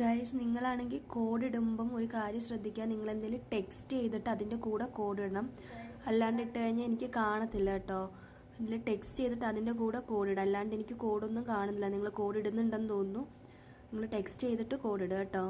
Guys, നിങ്ങളാണെങ്കിൽ code ഇടുമ്പം ഒരു കാര്യം ശ്രദ്ധിക്കുക. നിങ്ങൾ എന്തെങ്കിലും ടെക്സ്റ്റ് ചെയ്തിട്ട് അതിൻ്റെ കൂടെ കോഡ് ഇടണം. അല്ലാണ്ട് ഇട്ട് കഴിഞ്ഞാൽ എനിക്ക് കാണത്തില്ല കേട്ടോ. എന്തെങ്കിലും ടെക്സ്റ്റ് ചെയ്തിട്ട് അതിൻ്റെ കൂടെ കോഡ് ഇടുക. അല്ലാണ്ട് എനിക്ക് കോഡൊന്നും കാണുന്നില്ല. നിങ്ങൾ കോഡ് ഇടുന്നുണ്ടെന്ന് തോന്നുന്നു. നിങ്ങൾ ടെക്സ്റ്റ് ചെയ്തിട്ട് കോഡ് ഇടുക കേട്ടോ.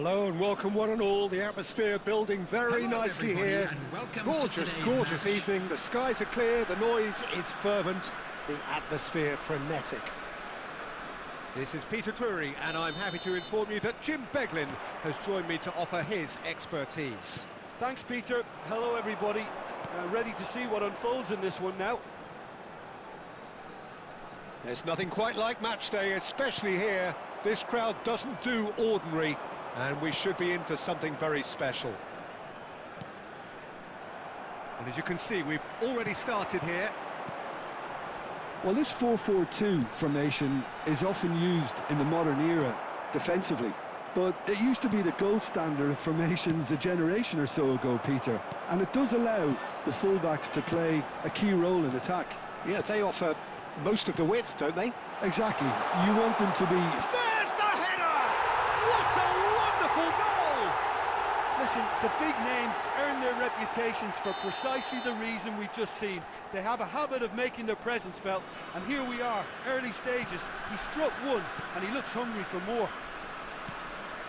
Hello and welcome one and all. The atmosphere building very nicely here. Gorgeous, gorgeous evening. The skies are clear, the noise is fervent, the atmosphere frenetic. This is Peter Drury, and I'm happy to inform you that Jim Beglin has joined me to offer his expertise. Thanks, Peter. Hello, everybody. Ready to see what unfolds in this one now. There's nothing quite like match day, especially here. This crowd doesn't do ordinary, and we should be in for something very special. And as you can see, we've already started here. Well, this 4-4-2 formation is often used in the modern era defensively, but it used to be the gold standard of formations a generation or so ago, Peter, and it does allow the fullbacks to play a key role in attack. Yeah, they offer most of the width, don't they? Exactly. You want them to be... There's the header! What a wonderful goal! Listen, the big names earn their reputations for precisely the reason we've just seen. They have a habit of making their presence felt, and here we are, early stages. He struck one, and he looks hungry for more.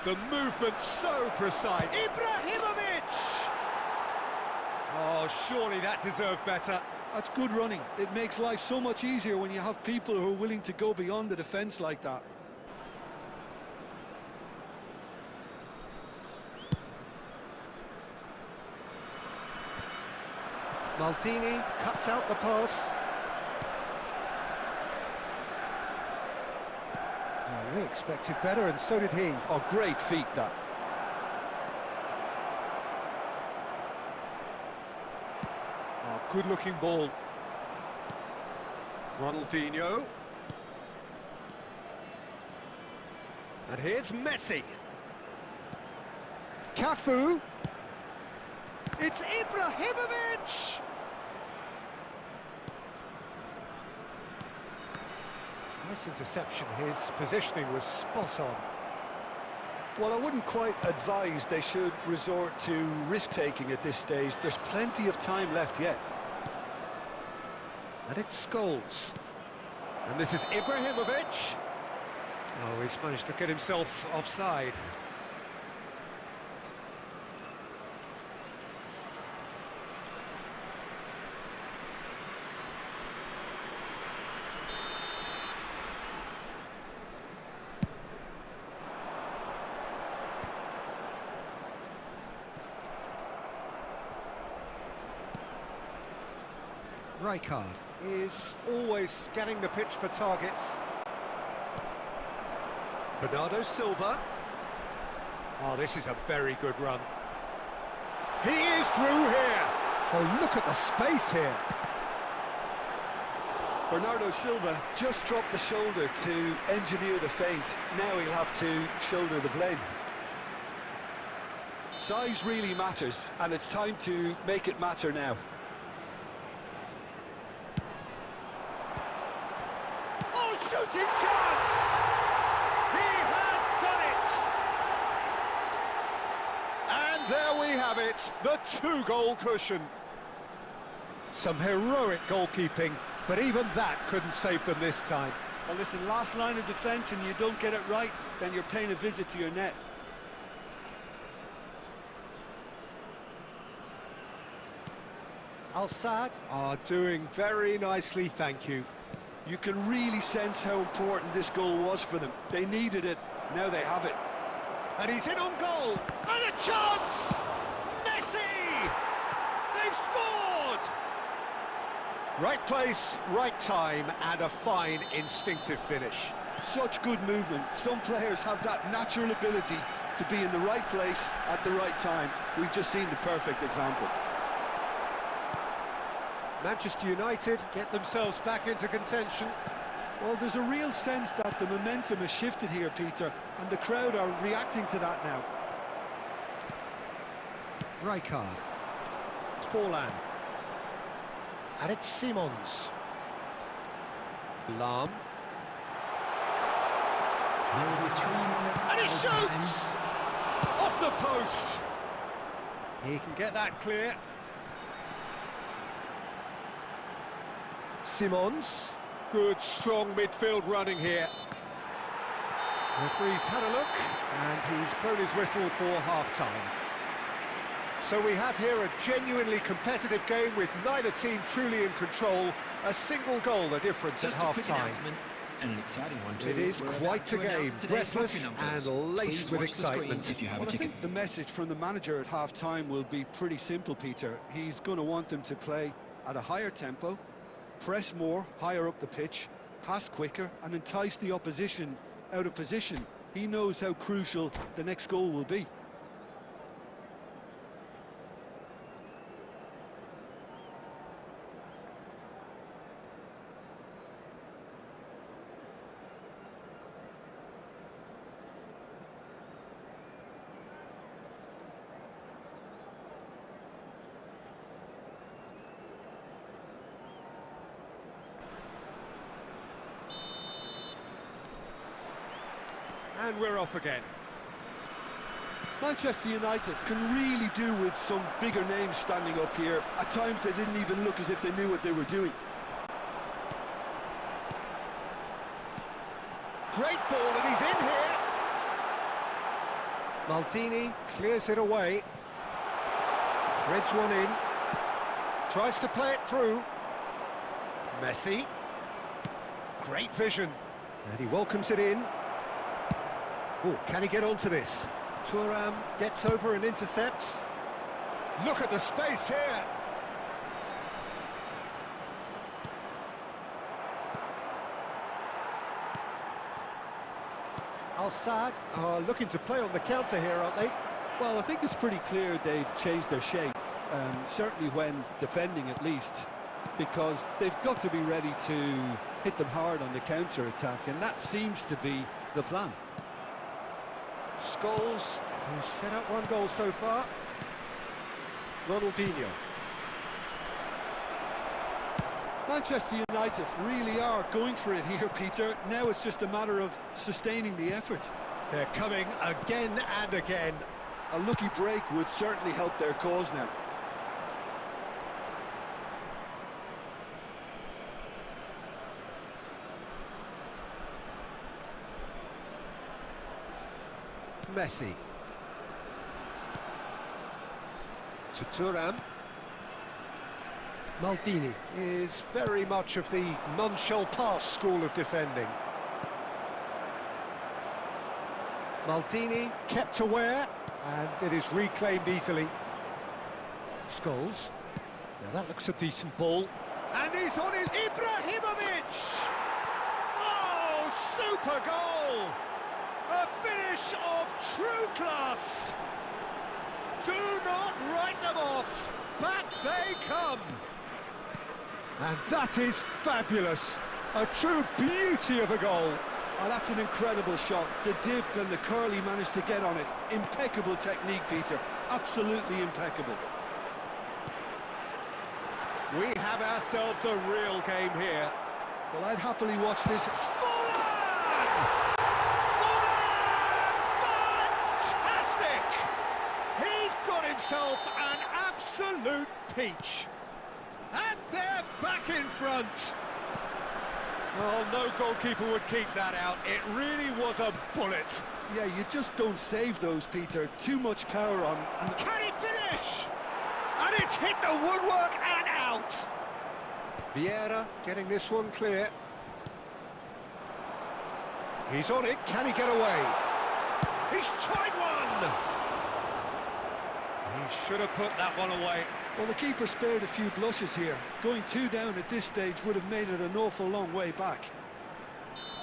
The movement's so precise. Ibrahimovic! Oh, surely that deserved better. That's good running. It makes life so much easier when you have people who are willing to go beyond the defence like that. Maldini cuts out the pass. Oh, we expected better, and so did he. Oh, great feat, that. Oh, good-looking ball. Ronaldinho. And here's Messi. Cafu. It's Ibrahimovic! Nice interception. His positioning was spot on. Well, I wouldn't quite advise they should resort to risk-taking at this stage. There's plenty of time left yet. And it's Scholes. And this is Ibrahimovic. Oh, he's managed to get himself offside. Rijkaard is always scanning the pitch for targets. Bernardo Silva. Oh, this is a very good run. He is through here. Oh, look at the space here. Bernardo Silva just dropped the shoulder to engineer the feint. Now he'll have to shoulder the blame. Size really matters, and it's time to make it matter now. Shooting chance! He has done it! And there we have it, the two-goal cushion. Some heroic goalkeeping, but even that couldn't save them this time. Well, listen, last line of defence and you don't get it right, then you're paying a visit to your net. Al-Sadd are doing very nicely, thank you. You can really sense how important this goal was for them. They needed it, now they have it. And he's in on goal, and a chance! Messi! They've scored! Right place, right time, and a fine instinctive finish. Such good movement. Some players have that natural ability to be in the right place at the right time. We've just seen the perfect example. Manchester United get themselves back into contention. Well, there's a real sense that the momentum has shifted here, Peter, and the crowd are reacting to that now. Rijkaard. It's Forlan. And it's Simons. Lahm. And he shoots! Off the post! He can get that clear. Simons, good strong midfield running here. Referee's had a look and he's blown his whistle for half-time. So we have here a genuinely competitive game with neither team truly in control. A single goal the difference at half-time. And an exciting one too. It is quite a game, breathless and laced with excitement. Well, I think the message from the manager at half-time will be pretty simple, Peter. He's going to want them to play at a higher tempo, press more, higher up the pitch, pass quicker, and entice the opposition out of position. He knows how crucial the next goal will be. And we're off again. Manchester United can really do with some bigger names standing up here. At times they didn't even look as if they knew what they were doing. Great ball, and he's in here. Maldini clears it away. Threads one in. Tries to play it through. Messi. Great vision. And he welcomes it in. Oh, can he get onto this? Thuram gets over and intercepts. Look at the space here. Al-Sadd are looking to play on the counter here, aren't they? Well, I think it's pretty clear they've changed their shape, certainly when defending at least, because they've got to be ready to hit them hard on the counter-attack, and that seems to be the plan. Scholes, who's set up one goal so far. Ronaldinho. Manchester United really are going for it here, Peter. Now it's just a matter of sustaining the effort. They're coming again and again. A lucky break would certainly help their cause now. Messi. To Thuram. Maldini is very much of the none-shall-pass school of defending. Maldini kept aware, and it is reclaimed easily. Scholes. Now that looks a decent ball. And he's on his Ibrahimovic! Oh, super goal! A finish of true class! Do not write them off! Back they come! And that is fabulous! A true beauty of a goal! Oh, that's an incredible shot. The dip and the curl he managed to get on it. Impeccable technique, Peter. Absolutely impeccable. We have ourselves a real game here. Well, I'd happily watch this. Fantastic! He's got himself an absolute peach. And they're back in front. Well, no goalkeeper would keep that out. It really was a bullet. Yeah, you just don't save those, Peter. Too much power on. And can he finish? And it's hit the woodwork and out. Vieira getting this one clear. He's on it. Can he get away? He's tried one. He should have put that one away. Well, the keeper spared a few blushes here. Going 2 down at this stage would have made it an awful long way back.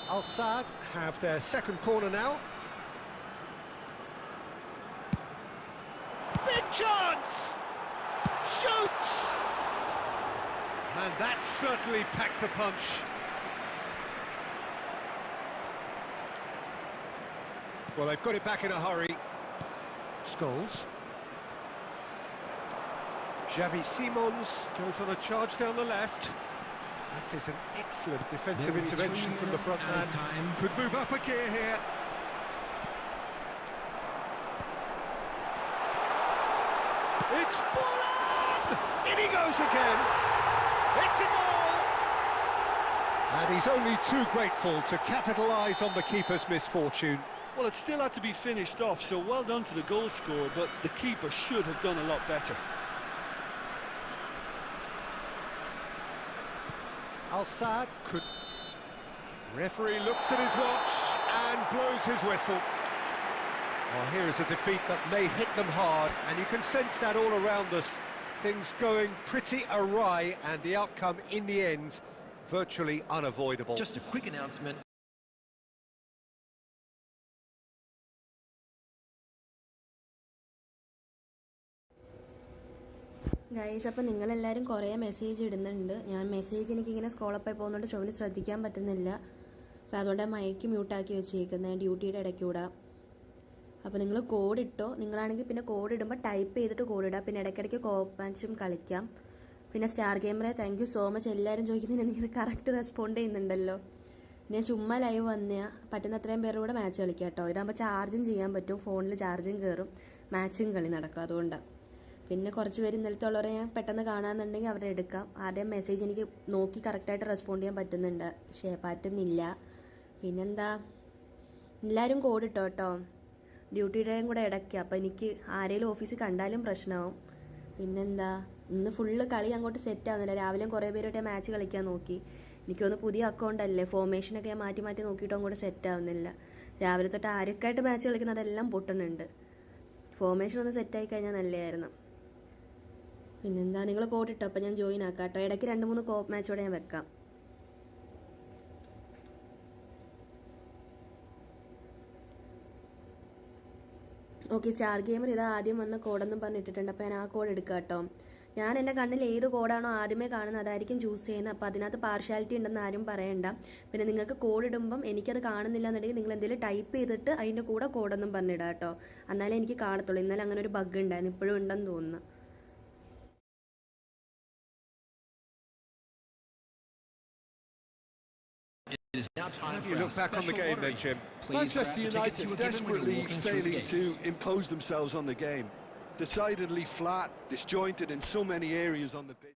Al-Sadd have their second corner now. Big chance! Shoots! And that certainly packed a punch. Well, they've got it back in a hurry. Scholes. Xavi Simons goes on a charge down the left. That is an excellent defensive intervention from the front man. Could move up a gear here. It's full on! In he goes again. It's a goal! And he's only too grateful to capitalise on the keeper's misfortune. Well, it still had to be finished off, so well done to the goal scorer, but the keeper should have done a lot better. Al-Saad could... Referee looks at his watch and blows his whistle. Well, here is a defeat that may hit them hard, and you can sense that all around us. Things going pretty awry, and the outcome in the end virtually unavoidable. Just a quick announcement. Guys, അപ്പോൾ നിങ്ങളെല്ലാവരും കുറേ message ഇടുന്നുണ്ട്. ഞാൻ message എനിക്കിങ്ങനെ സ്ക്രോളപ്പായി പോകുന്നതുകൊണ്ട് ഷോവിന് ശ്രദ്ധിക്കാൻ പറ്റുന്നില്ല. അപ്പോൾ അതുകൊണ്ട് മൈക്ക് മ്യൂട്ടാക്കി വെച്ചേക്കുന്നത് ഡ്യൂട്ടിയുടെ ഇടയ്ക്കൂടെ. അപ്പോൾ നിങ്ങൾ കോഡ് ഇട്ടോ. നിങ്ങളാണെങ്കിൽ പിന്നെ കോഡ് ഇടുമ്പോൾ ടൈപ്പ് ചെയ്തിട്ട് കോഡ് ഇടുക. പിന്നെ ഇടയ്ക്കിടയ്ക്ക് കോപ്പ് മാച്ചും കളിക്കാം. പിന്നെ സ്റ്റാർ ഗെയിമറെ താങ്ക് യു സോ മച്ച്. എല്ലാവരും ചോദിക്കുന്നതിന് നിങ്ങൾ കറക്റ്റ് റെസ്പോണ്ട് ചെയ്യുന്നുണ്ടല്ലോ. ഞാൻ ചുമ്മാ ലൈവ് വന്നയാ. പറ്റുന്ന അത്രയും പേരുടെ കൂടെ മാച്ച് കളിക്കാം കേട്ടോ. ഇതാകുമ്പോൾ ചാർജും ചെയ്യാൻ പറ്റും, ഫോണിൽ ചാർജും കയറും, മാച്ചും കളി നടക്കും. അതുകൊണ്ടാണ്. പിന്നെ കുറച്ച് പേര് ഇന്നലത്തെ ഉള്ളവരെ ഞാൻ പെട്ടെന്ന് കാണാമെന്നുണ്ടെങ്കിൽ അവരെ എടുക്കാം. ആരുടെയും മെസ്സേജ് എനിക്ക് നോക്കി കറക്റ്റായിട്ട് റെസ്പോണ്ട് ചെയ്യാൻ പറ്റുന്നുണ്ട്, പക്ഷേ പറ്റുന്നില്ല. പിന്നെന്താ, എല്ലാവരും കോഡ് ഇട്ടോ കേട്ടോ. ഡ്യൂട്ടിയുടെയും കൂടെ ഇടയ്ക്ക്. അപ്പോൾ എനിക്ക് ആരെങ്കിലും ഓഫീസിൽ കണ്ടാലും പ്രശ്നമാവും. പിന്നെന്താ, ഇന്ന് ഫുള്ള് കളി അങ്ങോട്ട് സെറ്റ് ആവുന്നില്ല. രാവിലെയും കുറേ പേരുടെ മാച്ച് കളിക്കാൻ നോക്കി. എനിക്കൊന്ന് പുതിയ അക്കൗണ്ട് അല്ലേ, ഫോർമേഷനൊക്കെ ഞാൻ മാറ്റി മാറ്റി നോക്കിയിട്ടും അങ്ങോട്ട് സെറ്റ് ആവുന്നില്ല. രാവിലെ തൊട്ട് ആരൊക്കെയായിട്ട് മാച്ച് കളിക്കുന്നതെല്ലാം പൊട്ടുന്നുണ്ട്. ഫോർമേഷൻ ഒന്ന് സെറ്റായി കഴിഞ്ഞാൽ നല്ലതായിരുന്നു. പിന്നെന്താ, നിങ്ങൾ കോഡ് ഇട്ടോ. അപ്പോൾ ഞാൻ ജോയിൻ ആക്കാം കേട്ടോ. ഇടയ്ക്ക് 2-3 കോപ്പ് മാച്ചോടെ ഞാൻ വെക്കാം. ഓക്കെ, സ്റ്റാർ ഗെയിമർ ഇതാ ആദ്യം വന്ന കോഡൊന്നും പറഞ്ഞിട്ടിട്ടുണ്ട്. അപ്പോൾ ഞാൻ ആ കോഡ് എടുക്കാം കേട്ടോ. ഞാൻ എൻ്റെ കണ്ണിൽ ഏത് കോഡാണോ ആദ്യമേ കാണുന്നത് അതായിരിക്കും ചൂസ് ചെയ്യുന്നത്. അപ്പോൾ അതിനകത്ത് പാർഷ്യാലിറ്റി ഉണ്ടെന്ന് ആരും പറയണ്ട. പിന്നെ നിങ്ങൾക്ക് കോഡ് ഇടുമ്പം എനിക്കത് കാണുന്നില്ല എന്നുണ്ടെങ്കിൽ നിങ്ങൾ എന്തെങ്കിലും ടൈപ്പ് ചെയ്തിട്ട് അതിൻ്റെ കൂടെ കോഡൊന്നും പറഞ്ഞിടാം കേട്ടോ. എന്നാലേ എനിക്ക് കാണത്തുള്ളൂ. ഇന്നലെ അങ്ങനെ ഒരു ബഗ് ഉണ്ടായിരുന്നു, ഇപ്പോഴും ഉണ്ടെന്ന് തോന്നുന്നു. It is now time How do for you our look back on the special game then, lottery. Jim? Please Manchester grab the tickets you United were given when you desperately were walking through the failing gates. to impose themselves on the game. Decidedly flat, disjointed in so many areas on the pitch.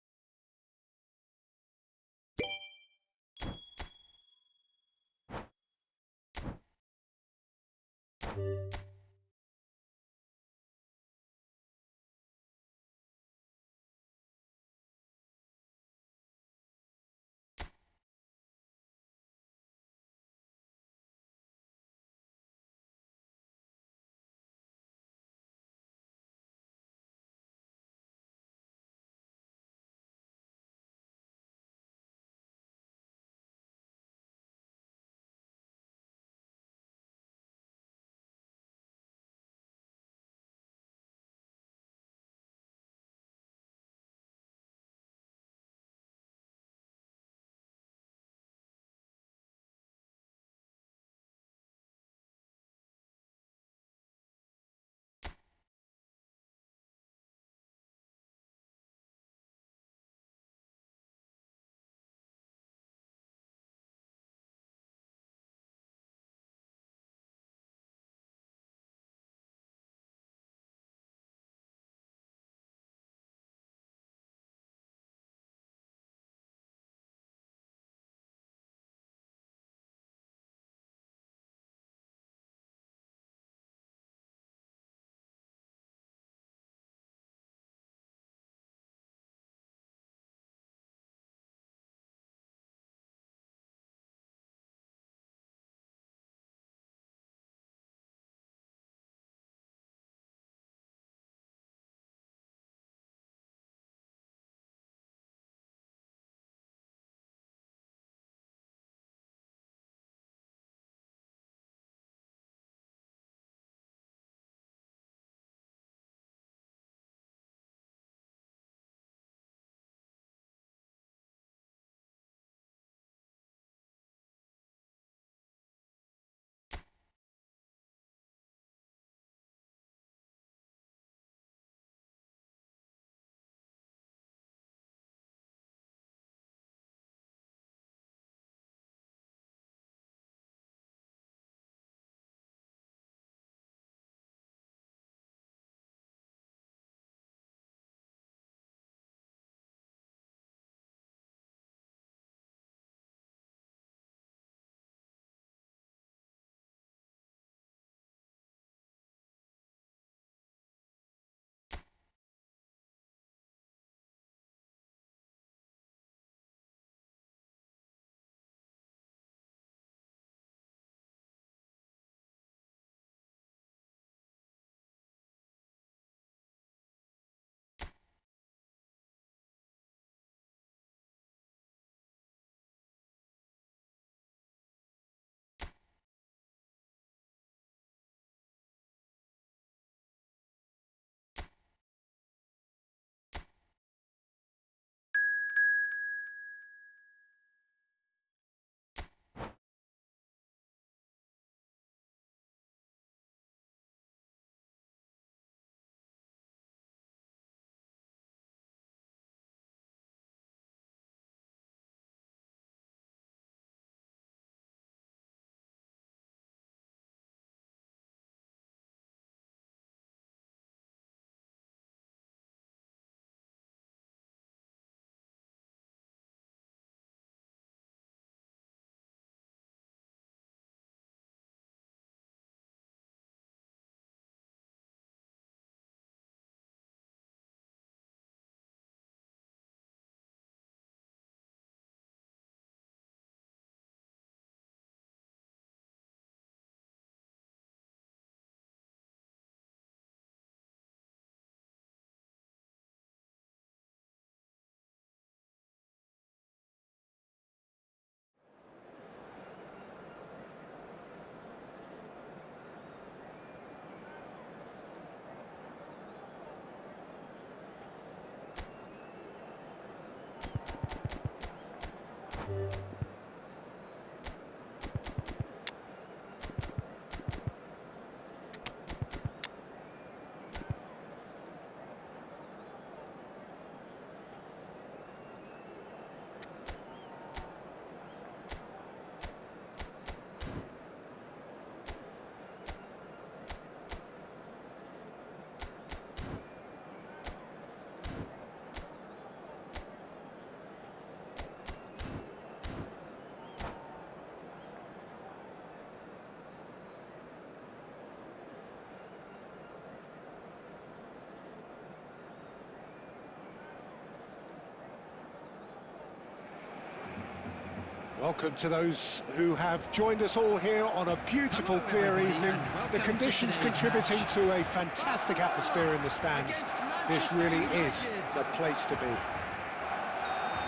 Welcome to those who have joined us all here on a beautiful, clear evening. The conditions contributing to a fantastic atmosphere in the stands. This really is the place to be.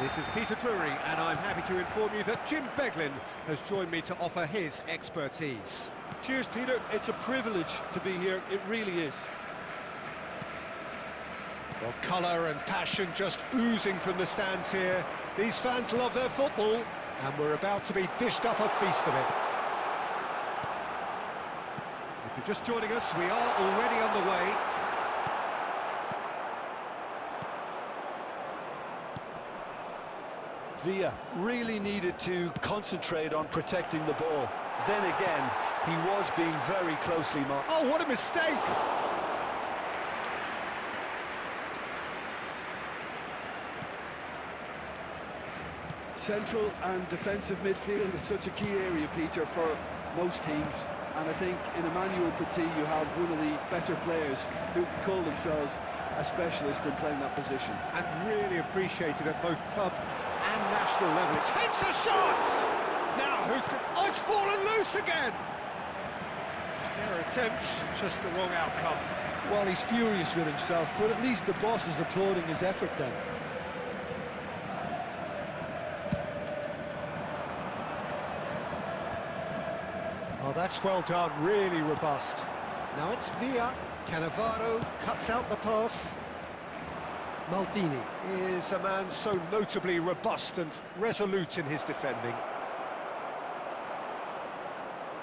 This is Peter Drury, and I'm happy to inform you that Jim Beglin has joined me to offer his expertise. Cheers, Peter. It's a privilege to be here. It really is. Well, colour and passion just oozing from the stands here. These fans love their football, and we're about to be dished up a feast of it. If you're just joining us, we are already on the way. Villa really needed to concentrate on protecting the ball. Then again, he was being very closely marked. Oh, what a mistake! Central and defensive midfield is such a key area, Peter, for most teams. And I think in Emmanuel Petit you have one of the better players who call themselves a specialist in playing that position. And really appreciated at both club and national level. It takes a shot! Now, oh, it's fallen loose again! Their attempt, just the wrong outcome. Well, he's furious with himself, but at least the boss is applauding his effort then. Oh, that's well done, really robust. Now it's Villa. Cannavaro cuts out the pass. Maldini is a man so notably robust and resolute in his defending.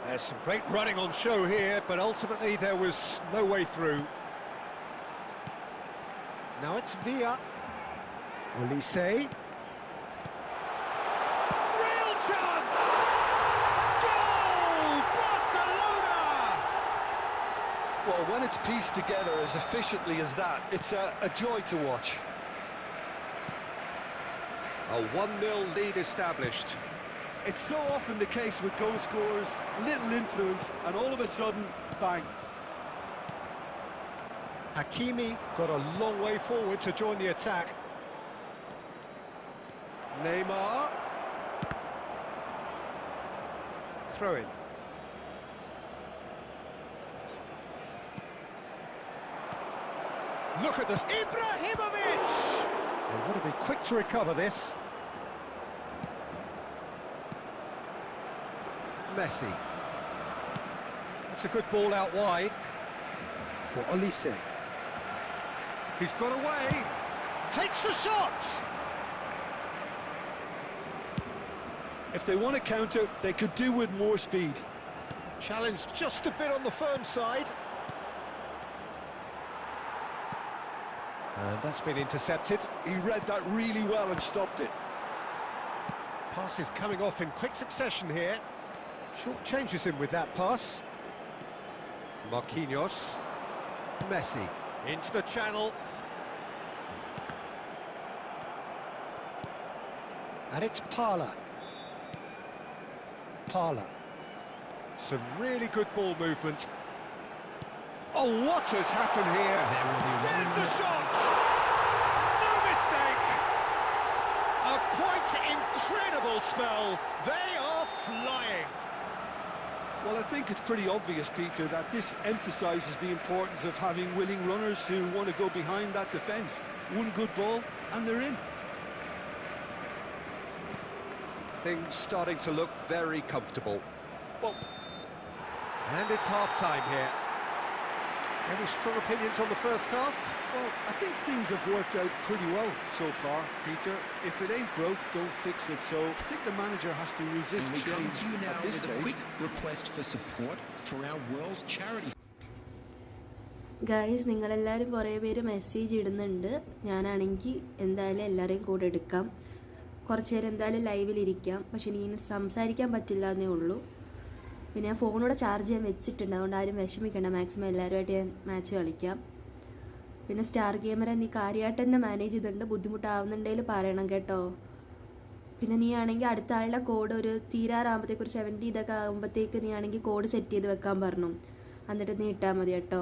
There's some great running on show here, but ultimately there was no way through. Now it's Villa. Olise. Real chance! Goal! Barcelona! Well, when it's pieced together as efficiently as that, it's a joy to watch. A 1-0 lead established. It's so often the case with goal scorers, little influence, and all of a sudden, bang. Hakimi got a long way forward to join the attack. Neymar. Throw in. Look at this. Ibrahimovic! They want to be quick to recover this. Messi. That's a good ball out wide for Olise. He's got away. Takes the shot! If they want to counter, they could do with more speed. Challenged just a bit on the firm side. And that's been intercepted. He read that really well and stopped it. Passes coming off in quick succession here. Short changes him with that pass. Marquinhos. Messi. Into the channel. And it's Parla. Parla. Some really good ball movement. Oh, what has happened here? There's the shot! No mistake! A quite incredible spell. They are flying. Well, I think it's pretty obvious, Peter, that this emphasises the importance of having willing runners who want to go behind that defence. One good ball, and they're in. Things starting to look very comfortable. Well, and it's half-time here. Any strong opinions on the first half? Well, I think things have worked out pretty well so far, Peter. If it ain't broke, don't fix it. So I think the manager has to resist And we come change to you now at this with a stage. quick request for support for our world charity. Guys, നിങ്ങളെല്ലാവരും കുറേ പേര് message ഇടുന്നുണ്ട്. ഞാനാണെങ്കിൽ എന്തായാലും എല്ലാവരെയും കൂടെ എടുക്കാം. കുറച്ച് നേരം എന്തായാലും ലൈവിലിരിക്കാം. പക്ഷെ എനിക്ക് സംസാരിക്കാൻ പറ്റില്ല എന്നേ ഉള്ളൂ. പിന്നെ ഞാൻ ഫോണൂടെ ചാർജ് ചെയ്യാൻ വെച്ചിട്ടുണ്ട്. അതുകൊണ്ട് ആരും വിഷമിക്കണ്ട. മാക്സിമം എല്ലാവരുമായിട്ട് ഞാൻ മാച്ച് കളിക്കാം. പിന്നെ സ്റ്റാർ ഗെയിമറെ നീ കാര്യമായിട്ട് തന്നെ മാനേജ് ചെയ്തിട്ടുണ്ട്. ബുദ്ധിമുട്ടാവുന്നുണ്ടെങ്കിൽ പറയണം കേട്ടോ. പിന്നെ നീ ആണെങ്കിൽ അടുത്ത ആളുടെ കോഡ് ഒരു തീരാറാകുമ്പോഴത്തേക്ക് ഒരു 70 ഇതൊക്കെ ആകുമ്പോഴത്തേക്ക് നീ ആണെങ്കിൽ കോഡ് സെറ്റ് ചെയ്ത് വെക്കാൻ പറഞ്ഞു. എന്നിട്ട് നീ ഇട്ടാൽ മതി കേട്ടോ.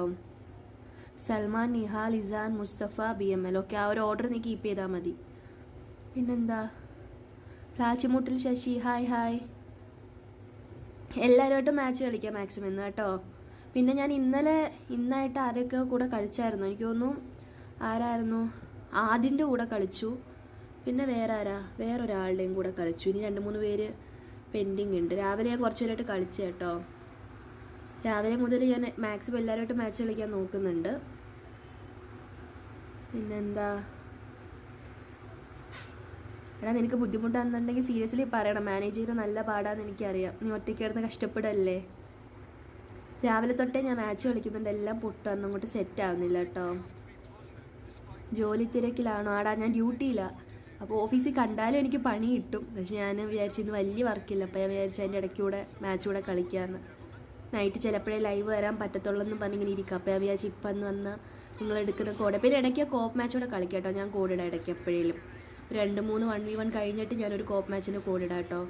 സൽമാൻ, നിഹാൽ, ഇസാൻ, മുസ്തഫ, BML. ഓക്കെ, ആ ഒരു ഓർഡർ നീ കീപ്പ് ചെയ്താൽ മതി. പിന്നെന്താ, പ്ലാച്ചിമുട്ടിൽ ശശി ഹായ് ഹായ്. എല്ലാവരുമായിട്ടും മാച്ച് കളിക്കാം മാക്സിമം ഇന്ന് കേട്ടോ. പിന്നെ ഞാൻ ഇന്നായിട്ട് ആരൊക്കെ കൂടെ കളിച്ചായിരുന്നു, എനിക്ക് തോന്നുന്നു ആരായിരുന്നു, ആദിൻ്റെ കൂടെ കളിച്ചു. പിന്നെ വേറൊരാളുടെയും കൂടെ കളിച്ചു. ഇനി 2-3 പേര് പെൻഡിങ് ഉണ്ട്. രാവിലെ ഞാൻ കുറച്ച് പേരായിട്ട് കളിച്ചു കേട്ടോ. രാവിലെ മുതൽ ഞാൻ മാക്സിമം എല്ലാവരുമായിട്ട് മാച്ച് കളിക്കാൻ നോക്കുന്നുണ്ട്. പിന്നെന്താ എടാ, നിനക്ക് ബുദ്ധിമുട്ടാണെന്നുണ്ടെങ്കിൽ സീരിയസ്ലി പറയണം. മാനേജ് ചെയ്ത് നല്ല പാടാന്ന് എനിക്കറിയാം. നീ ഒറ്റയ്ക്കിടന്ന് കഷ്ടപ്പെടല്ലേ. രാവിലെ തൊട്ടേ ഞാൻ മാച്ച് കളിക്കുന്നുണ്ട്, എല്ലാം പൊട്ടൊന്നും അങ്ങോട്ട് സെറ്റ് ആവുന്നില്ല കേട്ടോ. ജോലി തിരക്കിലാണോ? ആടാ ഞാൻ ഡ്യൂട്ടിയിലാണ്. അപ്പോൾ ഓഫീസിൽ കണ്ടാലും എനിക്ക് പണി കിട്ടും. പക്ഷെ ഞാൻ വിചാരിച്ചു ഇന്ന് വലിയ വർക്കില്ല, അപ്പോൾ ഞാൻ വിചാരിച്ചു അതിൻ്റെ ഇടയ്ക്കൂടെ മാച്ച് കൂടെ കളിക്കാമെന്ന്. നൈറ്റ് ചിലപ്പോഴേ ലൈവ് വരാൻ പറ്റത്തുള്ളെന്നും പറഞ്ഞിങ്ങനെ ഇരിക്കുക. അപ്പോൾ ഞാൻ വിചാരിച്ചു ഇപ്പം എന്ന് വന്നാൽ നിങ്ങൾ എടുക്കുന്ന കോഡ്. പിന്നെ ഇടയ്ക്ക് കോപ്പ് മാച്ച് കൂടെ കളിക്കാം കേട്ടോ. ഞാൻ കോഡിടാം ഇടയ്ക്ക് എപ്പോഴേലും 2-3 1v1 കഴിഞ്ഞിട്ട് ഞാനൊരു കോപ്പ് മാച്ചിന് കോഡിടാം കേട്ടോ.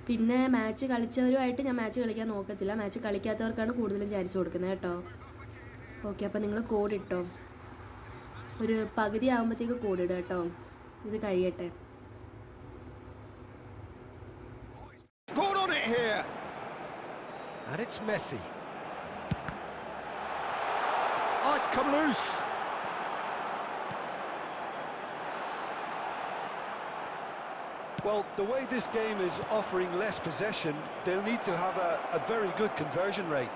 പിന്നെ മാച്ച് കളിച്ചവരുമായിട്ട് ഞാൻ മാച്ച് കളിക്കാൻ നോക്കത്തില്ല. മാച്ച് കളിക്കാത്തവർക്കാണ് കൂടുതലും ചാൻസ് കൊടുക്കുന്നത് കേട്ടോ. ഓക്കെ, അപ്പോൾ നിങ്ങൾ കോഡിട്ടോ. ഒരു പകുതി ആകുമ്പോഴത്തേക്ക് കോഡിടുക കേട്ടോ. ഇത് കഴിയട്ടെ. Caught on it here. And it's Messi. Oh, it's come loose. Well, the way this game is offering less possession, they'll need to have a very good conversion rate.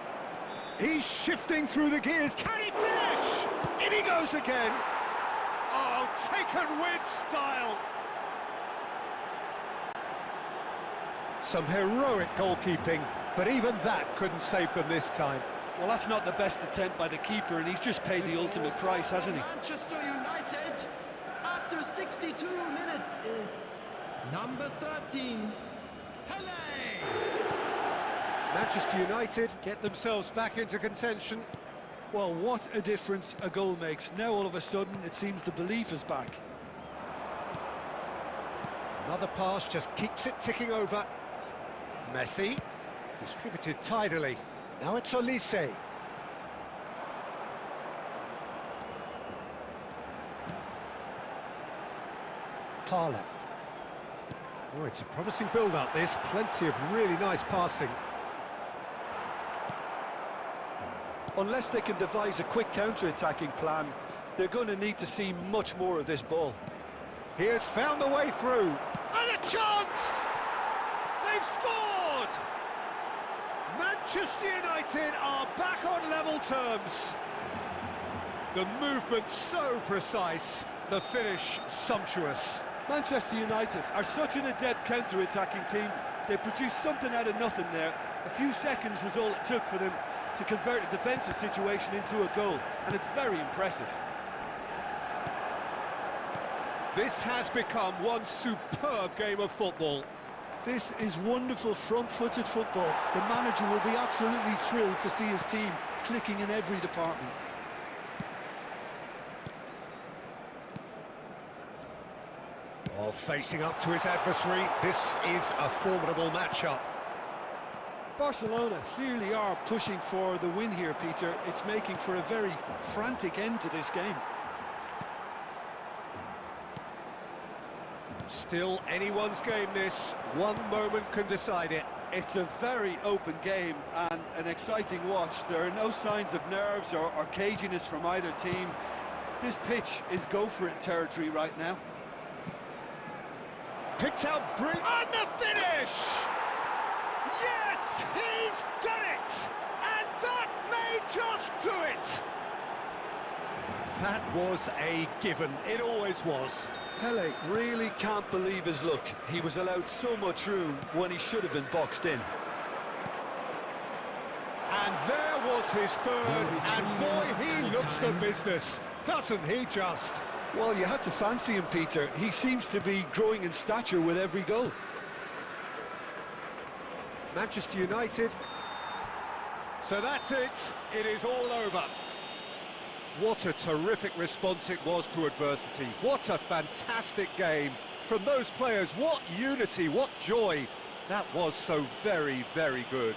He's shifting through the gears. Can he finish? In he goes again. Oh, taken with style. Some heroic goalkeeping, but even that couldn't save them this time. Well, that's not the best attempt by the keeper, and he's just paid the ultimate price, hasn't he? Manchester United, after 62 minutes, is number 13, Pele. Manchester United get themselves back into contention. Well, what a difference a goal makes. Now all of a sudden it seems the belief is back. Another pass just keeps it ticking over. Messi, distributed tidily. Now it's Olise. Parla. Oh, it's a promising build-up, this. Plenty of really nice passing. Unless they can devise a quick counter-attacking plan, they're going to need to see much more of this ball. He has found the way through. And a chance! They've scored! Manchester United are back on level terms. The movement so precise, the finish sumptuous. Manchester United are such an adept counter-attacking team. They produced something out of nothing there. A few seconds was all it took for them to convert a defensive situation into a goal, and it's very impressive. This has become one superb game of football. This is wonderful front-footed football. The manager will be absolutely thrilled to see his team clicking in every department. Oh, facing up to his adversary, this is a formidable matchup. Barcelona clearly are pushing for the win here, Peter. It's making for a very frantic end to this game. Still anyone's game this, one moment can decide it. It's a very open game and an exciting watch. There are no signs of nerves or caginess from either team. This pitch is go-for-it territory right now. Picked out brilliant, and the finish! Yes, he's done it! And that may just do it! That was a given, it always was. Pele really can't believe his luck. He was allowed so much room when he should have been boxed in. And there was his third, and boy, he looks the business, doesn't he just? Well, you had to fancy him, Peter. He seems to be growing in stature with every goal. Manchester United. So that's it. It is all over. What a terrific response it was to adversity. What a fantastic game from those players. What unity, what joy. That was so very, very good.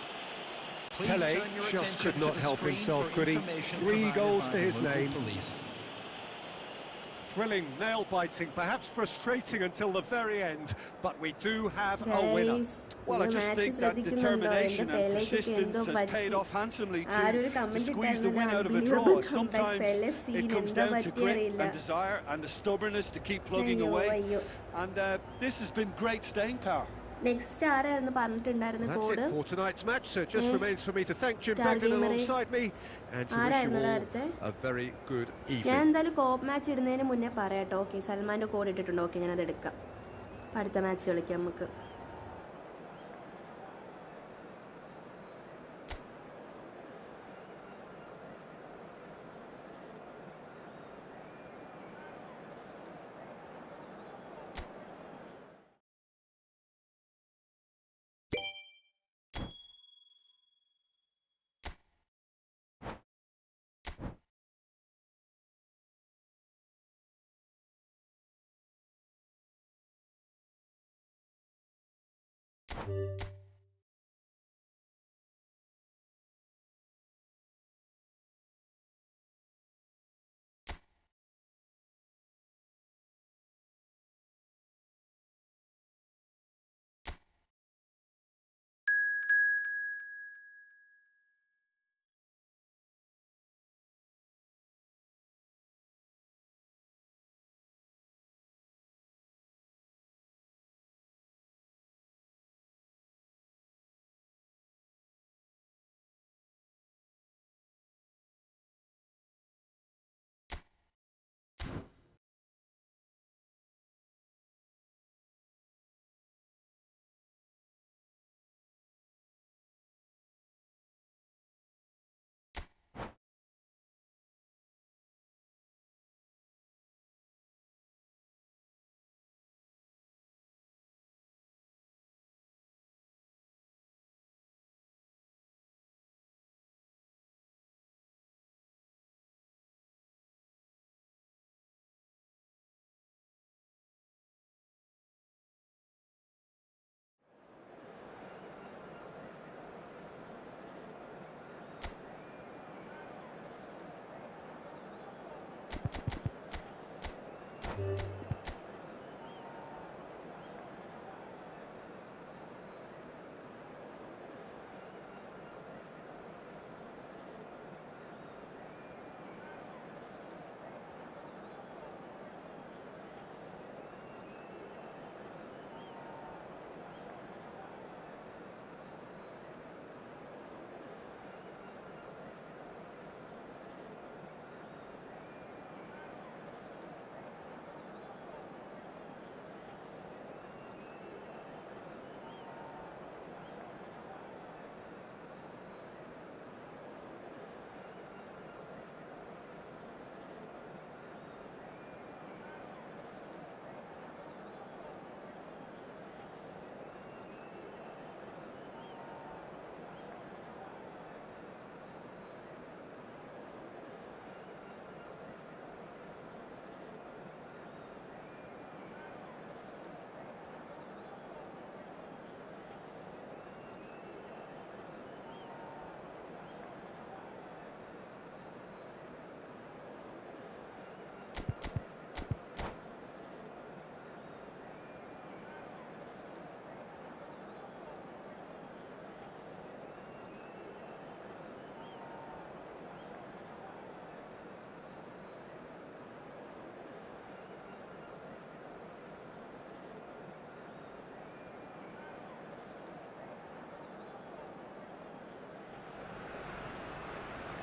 Pele just could not help himself, could he? 3 goals to his name. thrilling, nail-biting, perhaps frustrating until the very end, but we do have a winner. Guys, Well, I just think that determination and persistence has paid off handsomely to squeeze the win out of a draw. Sometimes it comes down to grit and desire and the stubbornness to keep plugging away. And this has been great staying power. Next ആരായിരുന്നു പറഞ്ഞിട്ടുണ്ടായിരുന്ന That's code? it for tonight's match, so it just remains for me to thank Jim Beglin alongside me and to wish you all a very good ഞാൻ evening. എന്തായാലും കോപ്പ് match ഇടുന്നതിന് മുന്നേ പറയാട്ടോ. Okay, സൽമാൻ്റെ code ഇട്ടിട്ടുണ്ട്. Okay, ഞാനത് എടുക്കാം. അടുത്ത match കളിക്കാം നമുക്ക്.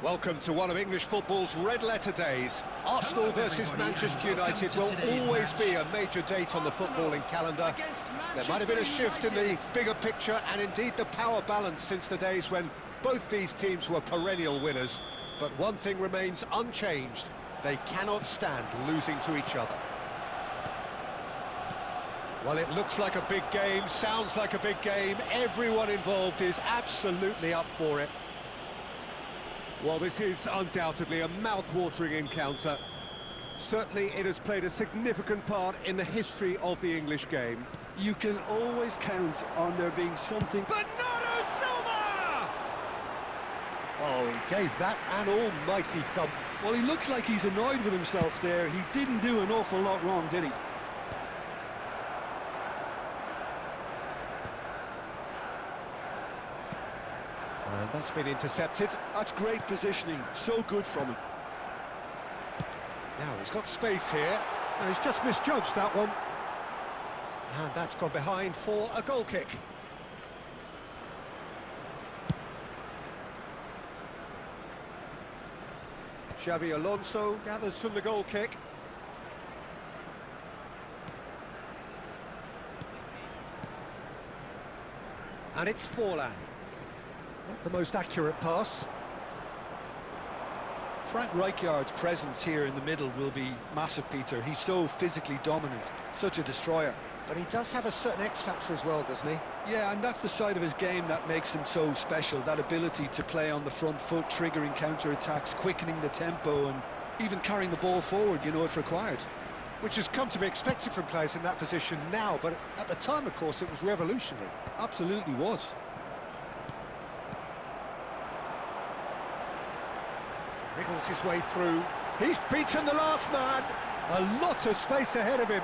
Welcome to one of English football's red-letter days. Arsenal versus Manchester United will always be a major date on the footballing calendar. There might have been a shift in the bigger picture and indeed the power balance since the days when both these teams were perennial winners. But one thing remains unchanged. They cannot stand losing to each other. Well, it looks like a big game, sounds like a big game. Everyone involved is absolutely up for it. Well, this is undoubtedly a mouth-watering encounter. Certainly it has played a significant part in the history of the English game. You can always count on there being something. Bernardo Silva! Oh, he gave that an almighty thump. Well, he looks like he's annoyed with himself there. He didn't do an awful lot wrong, did he? And that's been intercepted. That's great positioning. So good from him. Now he's got space here. And he's just misjudged that one. And that's gone behind for a goal kick. Xabi Alonso gathers from the goal kick. And it's Forlan. Not the most accurate pass. Frank Rijkaard's presence here in the middle will be massive, Peter. He's so physically dominant, such a destroyer. But he does have a certain X-factor as well, doesn't he? Yeah, and that's the side of his game that makes him so special, that ability to play on the front foot, triggering counter-attacks, quickening the tempo, and even carrying the ball forward, you know, if required. Which has come to be expected from players in that position now, but at the time, of course, it was revolutionary. Absolutely was. Wriggles his way through. He's beaten the last man. A lot of space ahead of him.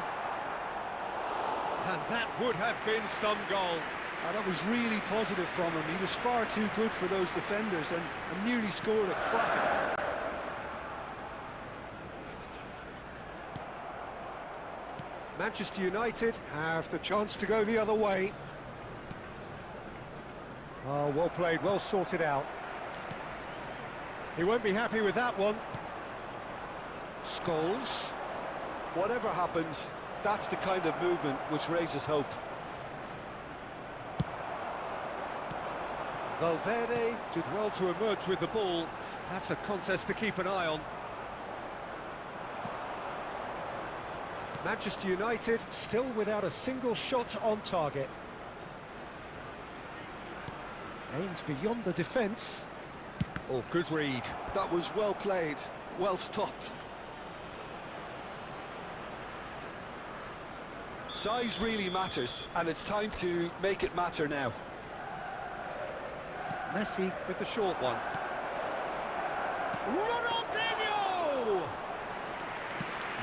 And that would have been some goal. That was really positive from him. He was far too good for those defenders and nearly scored a cracker. Manchester United have the chance to go the other way. Oh, well played, well sorted out. He won't be happy with that one. Scholes. Whatever happens, that's the kind of movement which raises hope. Valverde did well to emerge with the ball. That's a contest to keep an eye on. Manchester United still without a single shot on target. Aimed beyond the defence. Oh, good read. That was well played, well stopped. Size really matters, and it's time to make it matter now. Messi with the short one. Ronaldinho!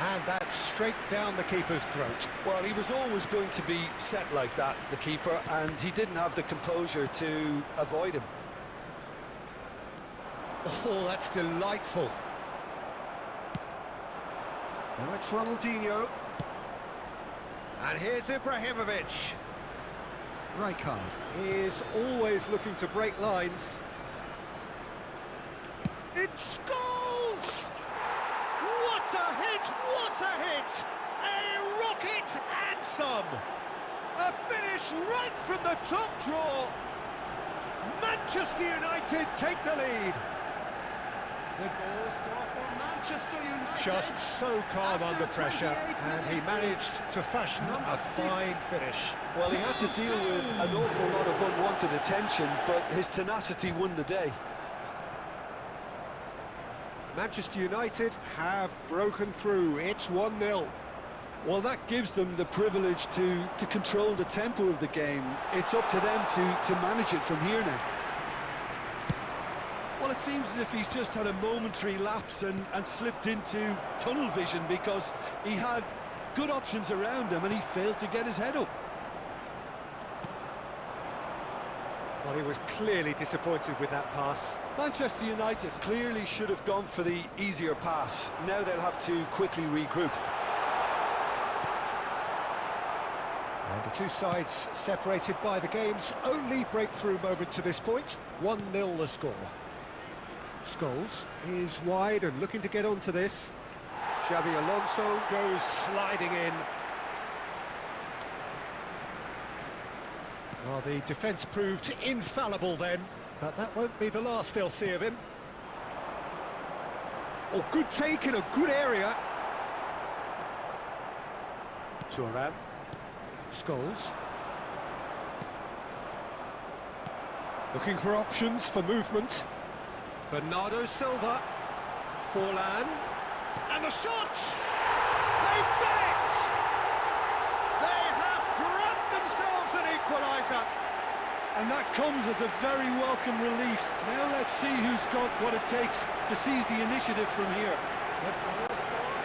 And that's straight down the keeper's throat. Well, he was always going to be set like that, the keeper, and he didn't have the composure to avoid him. Oh, that's delightful. Now it's Ronaldinho. And here's Ibrahimovic. Rijkaard is always looking to break lines. It's Scholes! What a hit! What a hit! A rocket and some! A finish right from the top draw. Manchester United take the lead. The goal score for Manchester United. Just so calm under pressure, and he managed to fashion a fine finish. Well, he had to deal with an awful lot of unwanted attention, but his tenacity won the day. Manchester United have broken through. It's 1-0. Well, that gives them the privilege to control the tempo of the game. It's up to them to manage it from here now. Well, it seems as if he's just had a momentary lapse and slipped into tunnel vision, because he had good options around him and he failed to get his head up. Well, he was clearly disappointed with that pass. Manchester United clearly should have gone for the easier pass. Now they'll have to quickly regroup. And the two sides separated by the game's only breakthrough moment to this point. 1-0 the score. Scholes is wide and looking to get onto this. Xabi Alonso goes sliding in. Well, the defence proved infallible then, but that won't be the last they'll see of him. Oh, good take in a good area. Thuram. Scholes. Looking for options for movement. Bernardo Silva. Forlan. And the shots! They've done it! They have grabbed themselves an equaliser. And that comes as a very welcome relief. Now let's see who's got what it takes to seize the initiative from here.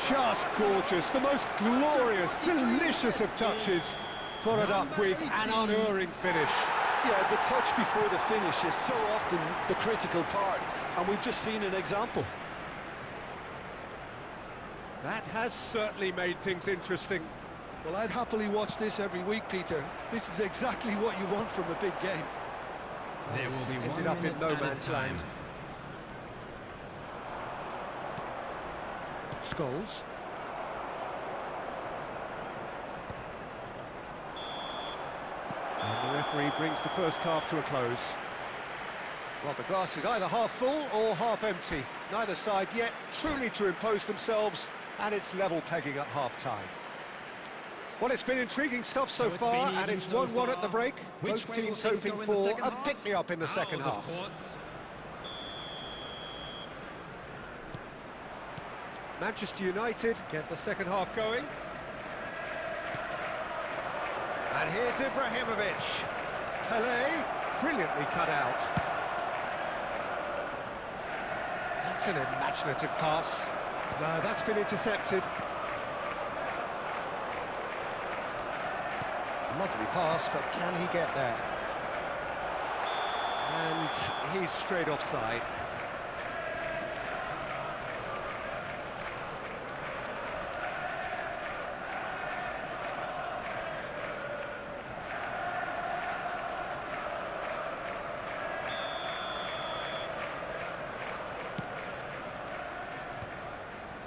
Just gorgeous, the most glorious, delicious of touches, followed up with an unerring finish. Yeah, the touch before the finish is so often the critical part, and we've just seen an example. That has certainly made things interesting. Well, I'd happily watch this every week, Peter. This is exactly what you want from a big game. There will be Ended one up in minute no at a man's time. land. Scholes. And the referee brings the first half to a close. Well, the glass is either half full or half empty. Neither side yet truly to impose themselves, and it's level pegging at half-time. Well, it's been intriguing stuff so So it's far, been and even it's so 1-1 at the far. break. Which Both way teams will things hoping go in the for second a half? pick-me-up in the second Ours, half. of course. Manchester United get the second half going. And here's Ibrahimovic. Pele, brilliantly cut out. That's an imaginative pass. No, that's been intercepted. Lovely pass, but can he get there? And he's straight offside.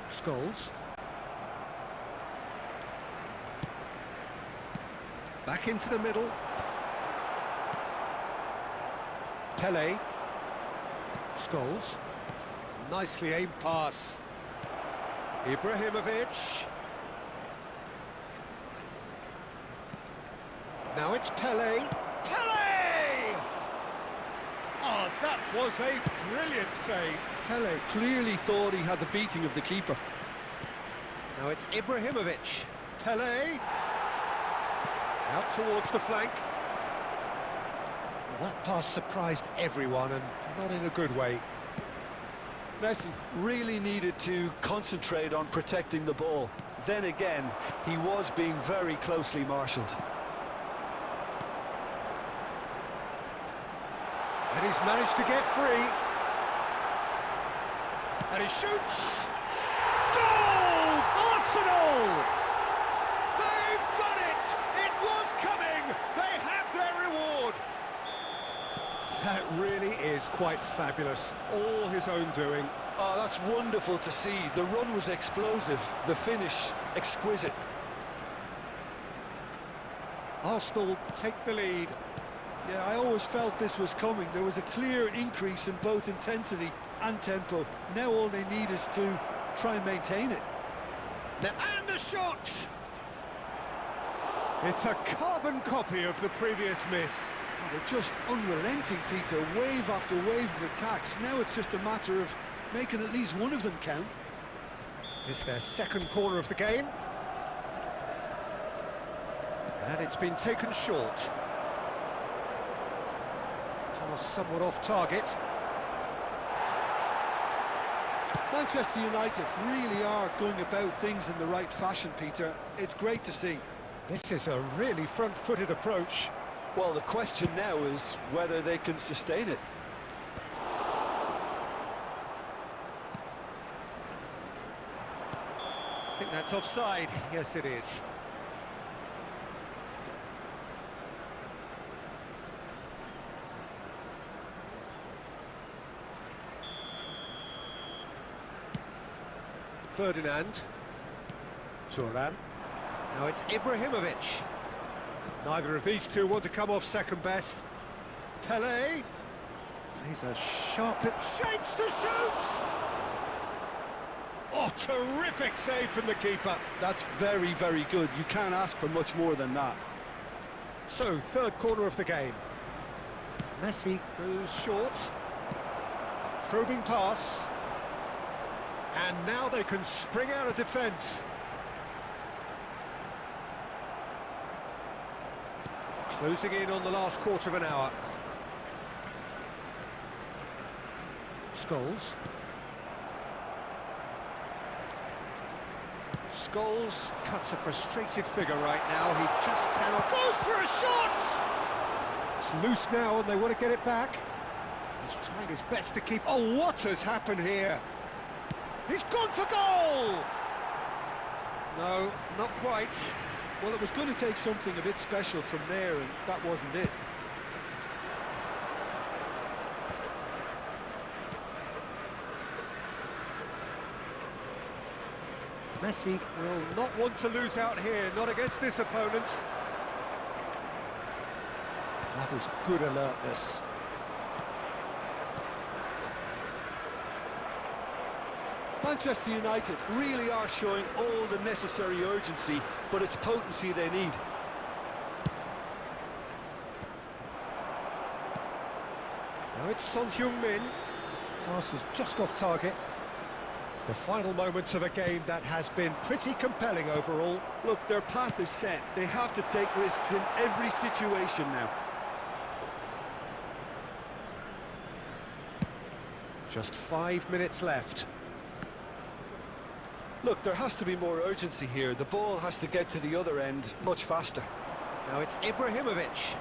Scholes. Back into the middle. Pele. Scholes. Nicely aimed pass. Ibrahimovic. Now it's Pele. Pele! Oh, that was a brilliant save. Pele clearly thought he had the beating of the keeper. Now it's Ibrahimovic. Pele. Out towards the flank. Well, that pass surprised everyone, and not in a good way. Messi really needed to concentrate on protecting the ball. Then again, he was being very closely marshalled. And he's managed to get free. And he shoots! Goal! Arsenal! They've done it! It was coming! They have their reward! That really is quite fabulous. All his own doing. Oh, that's wonderful to see. The run was explosive, the finish exquisite. Arsenal take the lead. Yeah, I always felt this was coming. There was a clear increase in both intensity and tempo. Now all they need is to try and maintain it. Now, and the shot! It's a carbon copy of the previous miss. Oh, they're just unrelenting, Peter. Wave after wave of attacks. Now it's just a matter of making at least one of them count. It's their second corner of the game. And it's been taken short. Thomas somewhat off target. Manchester United really are going about things in the right fashion, Peter. It's great to see. This is a really front-footed approach. Well, the question now is whether they can sustain it. I think that's offside. Yes, it is. Ferdinand. Turan. Now it's Ibrahimovic. Neither of these two want to come off second best. Pele. He's a sharp hit. Shapes to shoot! Oh, terrific save from the keeper. That's very, very good. You can't ask for much more than that. So, third corner of the game. Messi goes short. Probing pass. And now they can spring out of defence. Closing in on the last quarter of an hour. Scholes. Scholes cuts a frustrated figure right now. He just cannot. Goes for a shot! It's loose now and they want to get it back. He's trying his best to keep... Oh, what has happened here? He's gone for goal! No, not quite. Well, it was going to take something a bit special from there, and that wasn't it. Messi will not want to lose out here, not against this opponent. That is good alertness. Manchester United really are showing all the necessary urgency, but it's potency they need. Now it's Son Heung-min. Pass is just off target. The final moments of a game that has been pretty compelling overall. Look, their path is set. They have to take risks in every situation now. Just 5 minutes left. Look, there has to be more urgency here. The ball has to get to the other end much faster. Now it's Ibrahimovic.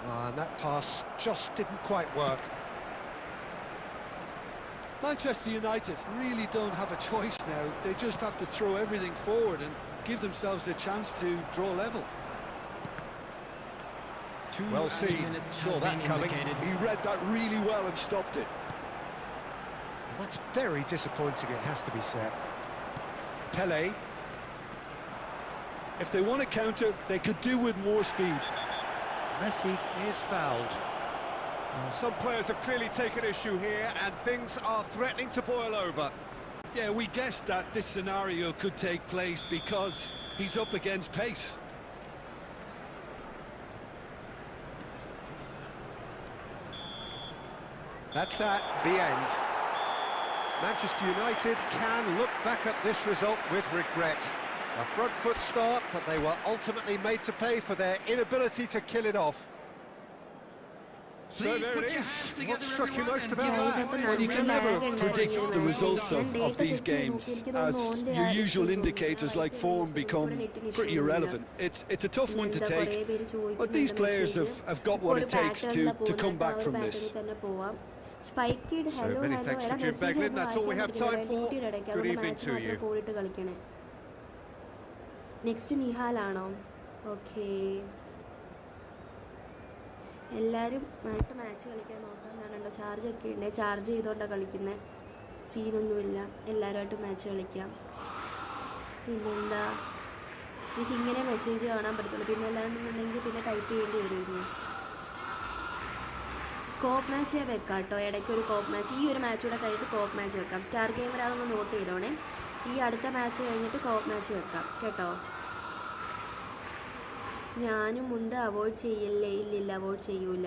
And that pass just didn't quite work. Manchester United really don't have a choice now. They just have to throw everything forward and give themselves a chance to draw level. Well seen, saw that coming. He read that really well and stopped it. That's very disappointing, it has to be said. Pele. If they want to counter, they could do with more speed. Messi is fouled. Some players have clearly taken issue here, and things are threatening to boil over. Yeah, we guessed that this scenario could take place because he's up against pace. That's that, the end. Manchester United can look back at this result with regret. A front foot start, but they were ultimately made to pay for their inability to kill it off. So there it is. What struck you most about that? Well, you can never predict the results of these games, as your usual indicators like form become pretty irrelevant. It's a tough one to take, but these players have got what it takes to come back from this. Spiked, So many thanks to Jim Beglin. That's all we have time for. Good evening to you. Next നിഹാലാണോ? Okay, എല്ലാവരും ആയിട്ട് match കളിക്കാൻ നോക്കാം. ഞാനുണ്ടോ ചാർജൊക്കെ ഉണ്ട്, charge ചെയ്തുകൊണ്ടാണ് കളിക്കുന്നത്. സീനൊന്നുമില്ല, എല്ലാവരുമായിട്ട് മാച്ച് കളിക്കാം. പിന്നെന്താ, എനിക്കിങ്ങനെ മെസ്സേജ് കാണാൻ പറ്റത്തുള്ളൂ. പിന്നെ അല്ലാന്നുണ്ടെങ്കിൽ പിന്നെ ടൈപ്പ് ചെയ്യേണ്ടി വരും. ഇനി കോപ്പ് മാച്ച് ഞാൻ വെക്കാം കേട്ടോ, ഇടയ്ക്കൊരു കോപ്പ് മാച്ച്. ഈ ഒരു മാച്ച് കൂടെ കഴിഞ്ഞിട്ട് കോപ്പ് മാച്ച് വെക്കാം. സ്റ്റാർ ഗെയിമർ അതൊന്ന് നോട്ട് ചെയ്തോണേ. ഈ അടുത്ത മാച്ച് കഴിഞ്ഞിട്ട് കോപ്പ് മാച്ച് വെക്കാം കേട്ടോ. ഞാനും ഉണ്ട്, അവോയ്ഡ് ചെയ്യല്ലേ? ഇല്ലില്ല, അവോയ്ഡ് ചെയ്യൂല.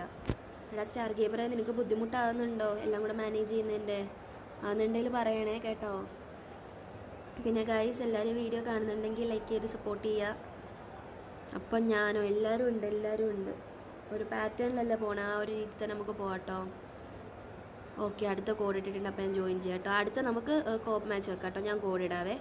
എടാ സ്റ്റാർ ഗെയിമറെ, നിനക്ക് ബുദ്ധിമുട്ടാകുന്നുണ്ടോ എല്ലാം കൂടെ മാനേജ് ചെയ്യുന്നതിൻ്റെ? ആണെന്നുണ്ടെങ്കിൽ പറയണേ കേട്ടോ. പിന്നെ ഗൈസ്, എല്ലാവരും വീഡിയോ കാണുന്നുണ്ടെങ്കിൽ ലൈക്ക് ചെയ്ത് സപ്പോർട്ട് ചെയ്യുക. അപ്പം ഞാനോ, എല്ലാവരും ഉണ്ട്. ഒരു പാറ്റേണിലല്ല പോകണം, ആ ഒരു രീതി തന്നെ നമുക്ക് പോകാട്ടോ. ഓക്കെ, അടുത്ത കോഡ് ഇട്ടിട്ടുണ്ട്, അപ്പോൾ ഞാൻ ജോയിൻ ചെയ്യാം കേട്ടോ. അടുത്ത നമുക്ക് കോപ്പ് മാച്ച് വെക്കാം കേട്ടോ. ഞാൻ code ഇടാവേ.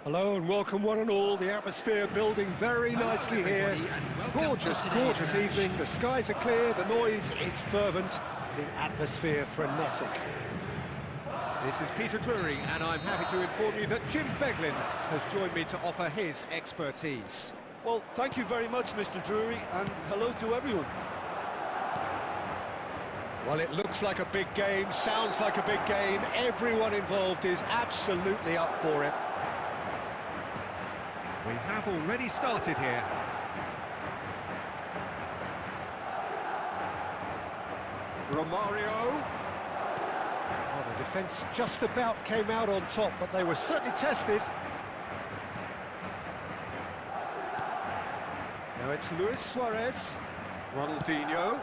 Hello and welcome one and all. The atmosphere building very nicely here. Gorgeous, gorgeous evening. The skies are clear, the noise is fervent, the atmosphere frenetic. This is Peter Drury, and I'm happy to inform you that Jim Beglin has joined me to offer his expertise. Well, thank you very much, Mr. Drury, and hello to everyone. Well, it looks like a big game, sounds like a big game. Everyone involved is absolutely up for it. We have already started here. Romario. Well, the defence just about came out on top, but they were certainly tested. Now it's Luis Suarez. Ronaldinho.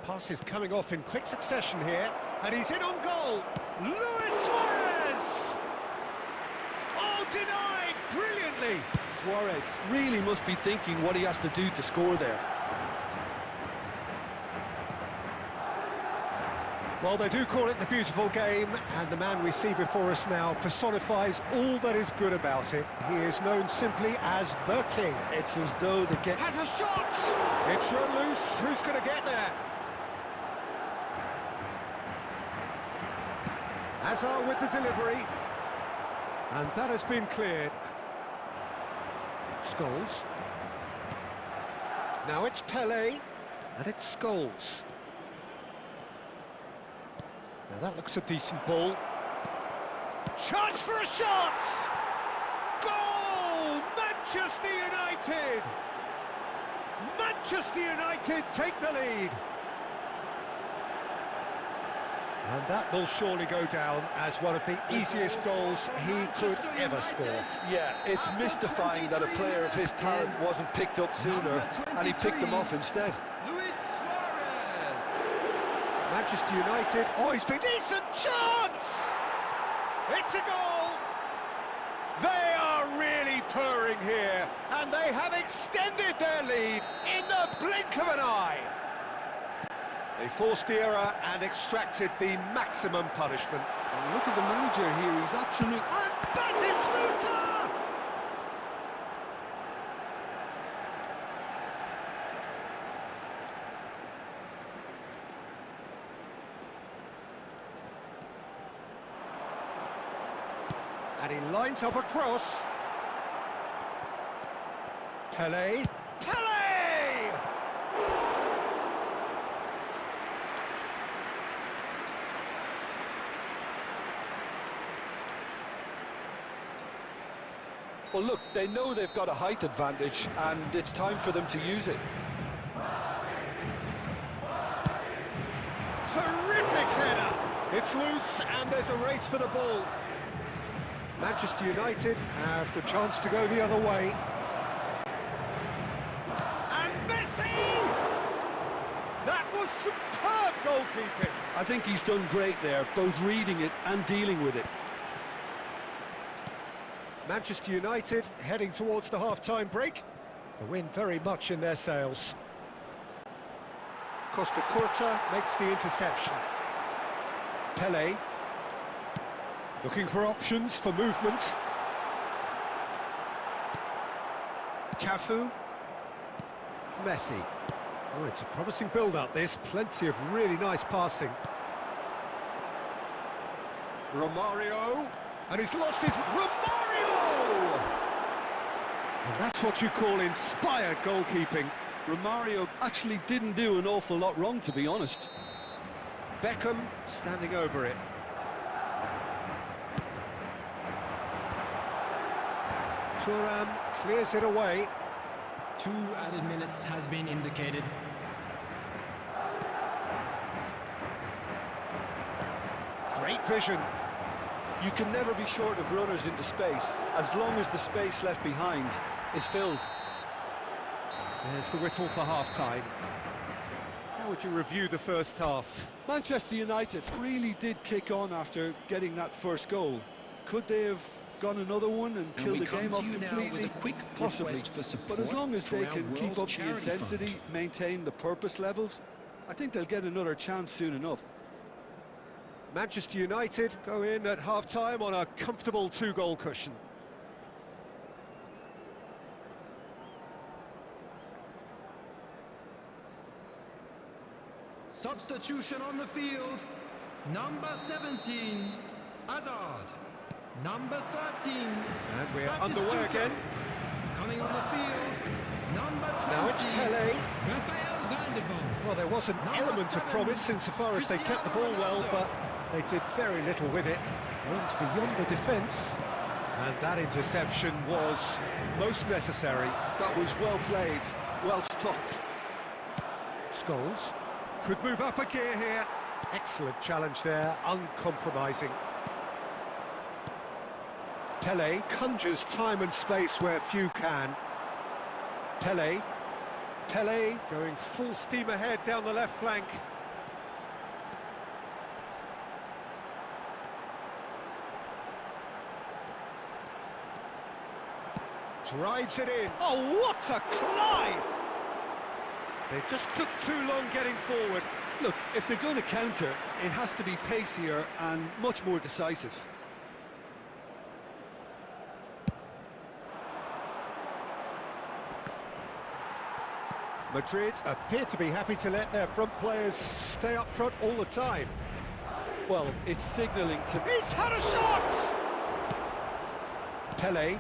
Pass is coming off in quick succession here. And he's in on goal. Luis Suarez! Oh, denied brilliantly. Suarez really must be thinking what he has to do to score there. Well, they do call it the beautiful game, and the man we see before us now personifies all that is good about it. He is known simply as the King. It's as though the game Has a shot! It's run loose. Who's going to get there? Hazard with the delivery. And that has been cleared. Scholes. Now it's Pelé, and it's Scholes. Now that looks a decent ball. Chance for a shot! Goal! Manchester United! Manchester United take the lead. And that will surely go down as one of the easiest goals he could ever score. Yeah, it's mystifying that a player of his talent wasn't picked up sooner, and he picked them off instead. Manchester United, oh, he's been decent chance! It's a goal! They are really purring here, and they have extended their lead in the blink of an eye. They forced the error and extracted the maximum punishment. And look at the manager here, he's absolute... And Batistuta! And he lines up a cross. Pelé. Pelé! Well, look, they know they've got a height advantage, and it's time for them to use it. Terrific header! It's loose, and there's a race for the ball. Manchester United have the chance to go the other way. And Messi! That was superb goalkeeping. I think he's done great there, both reading it and dealing with it. Manchester United heading towards the half-time break. The win very much in their sails. Costa Curta makes the interception. Pelé looking for options for movement. Cafu. Messi. Oh, it's a promising build-up, this. Plenty of really nice passing. Romario. And he's lost his... Romario! And that's what you call inspired goalkeeping. Romario actually didn't do an awful lot wrong, to be honest. Beckham standing over it. Thuram clears it away. 2 added minutes has been indicated. Great vision. You can never be short of runners into space, as long as the space left behind is filled. There's the whistle for half-time. How would you review the first half? Manchester United really did kick on after getting that first goal. Could they have gone another one and killed the game off completely? Possibly. But as long as they can keep up the intensity, maintain the purpose levels, I think they'll get another chance soon enough. Manchester United go in at half-time on a comfortable 2-goal cushion. Substitution on the field. Number 17, Hazard. Number 13. And we're Baptiste underway again. Coming on the field. Number 20. Now it's Pele. Rafael van der Vaart. Well, there was an element of promise insofar as they kept the ball well, but they did very little with it. Aimed beyond the defence. And that interception was most necessary. That was well played, well stopped. Scholes could move up a gear here. Excellent challenge there, uncompromising. Pele conjures time and space where few can. Pele going full steam ahead down the left flank. Drives it in. Oh, what a climb! They just took too long getting forward. Look, if they're going to counter, it has to be pacier and much more decisive. Madrid appear to be happy to let their front players stay up front all the time. Well, it's signalling to... He's had a shot! Pele,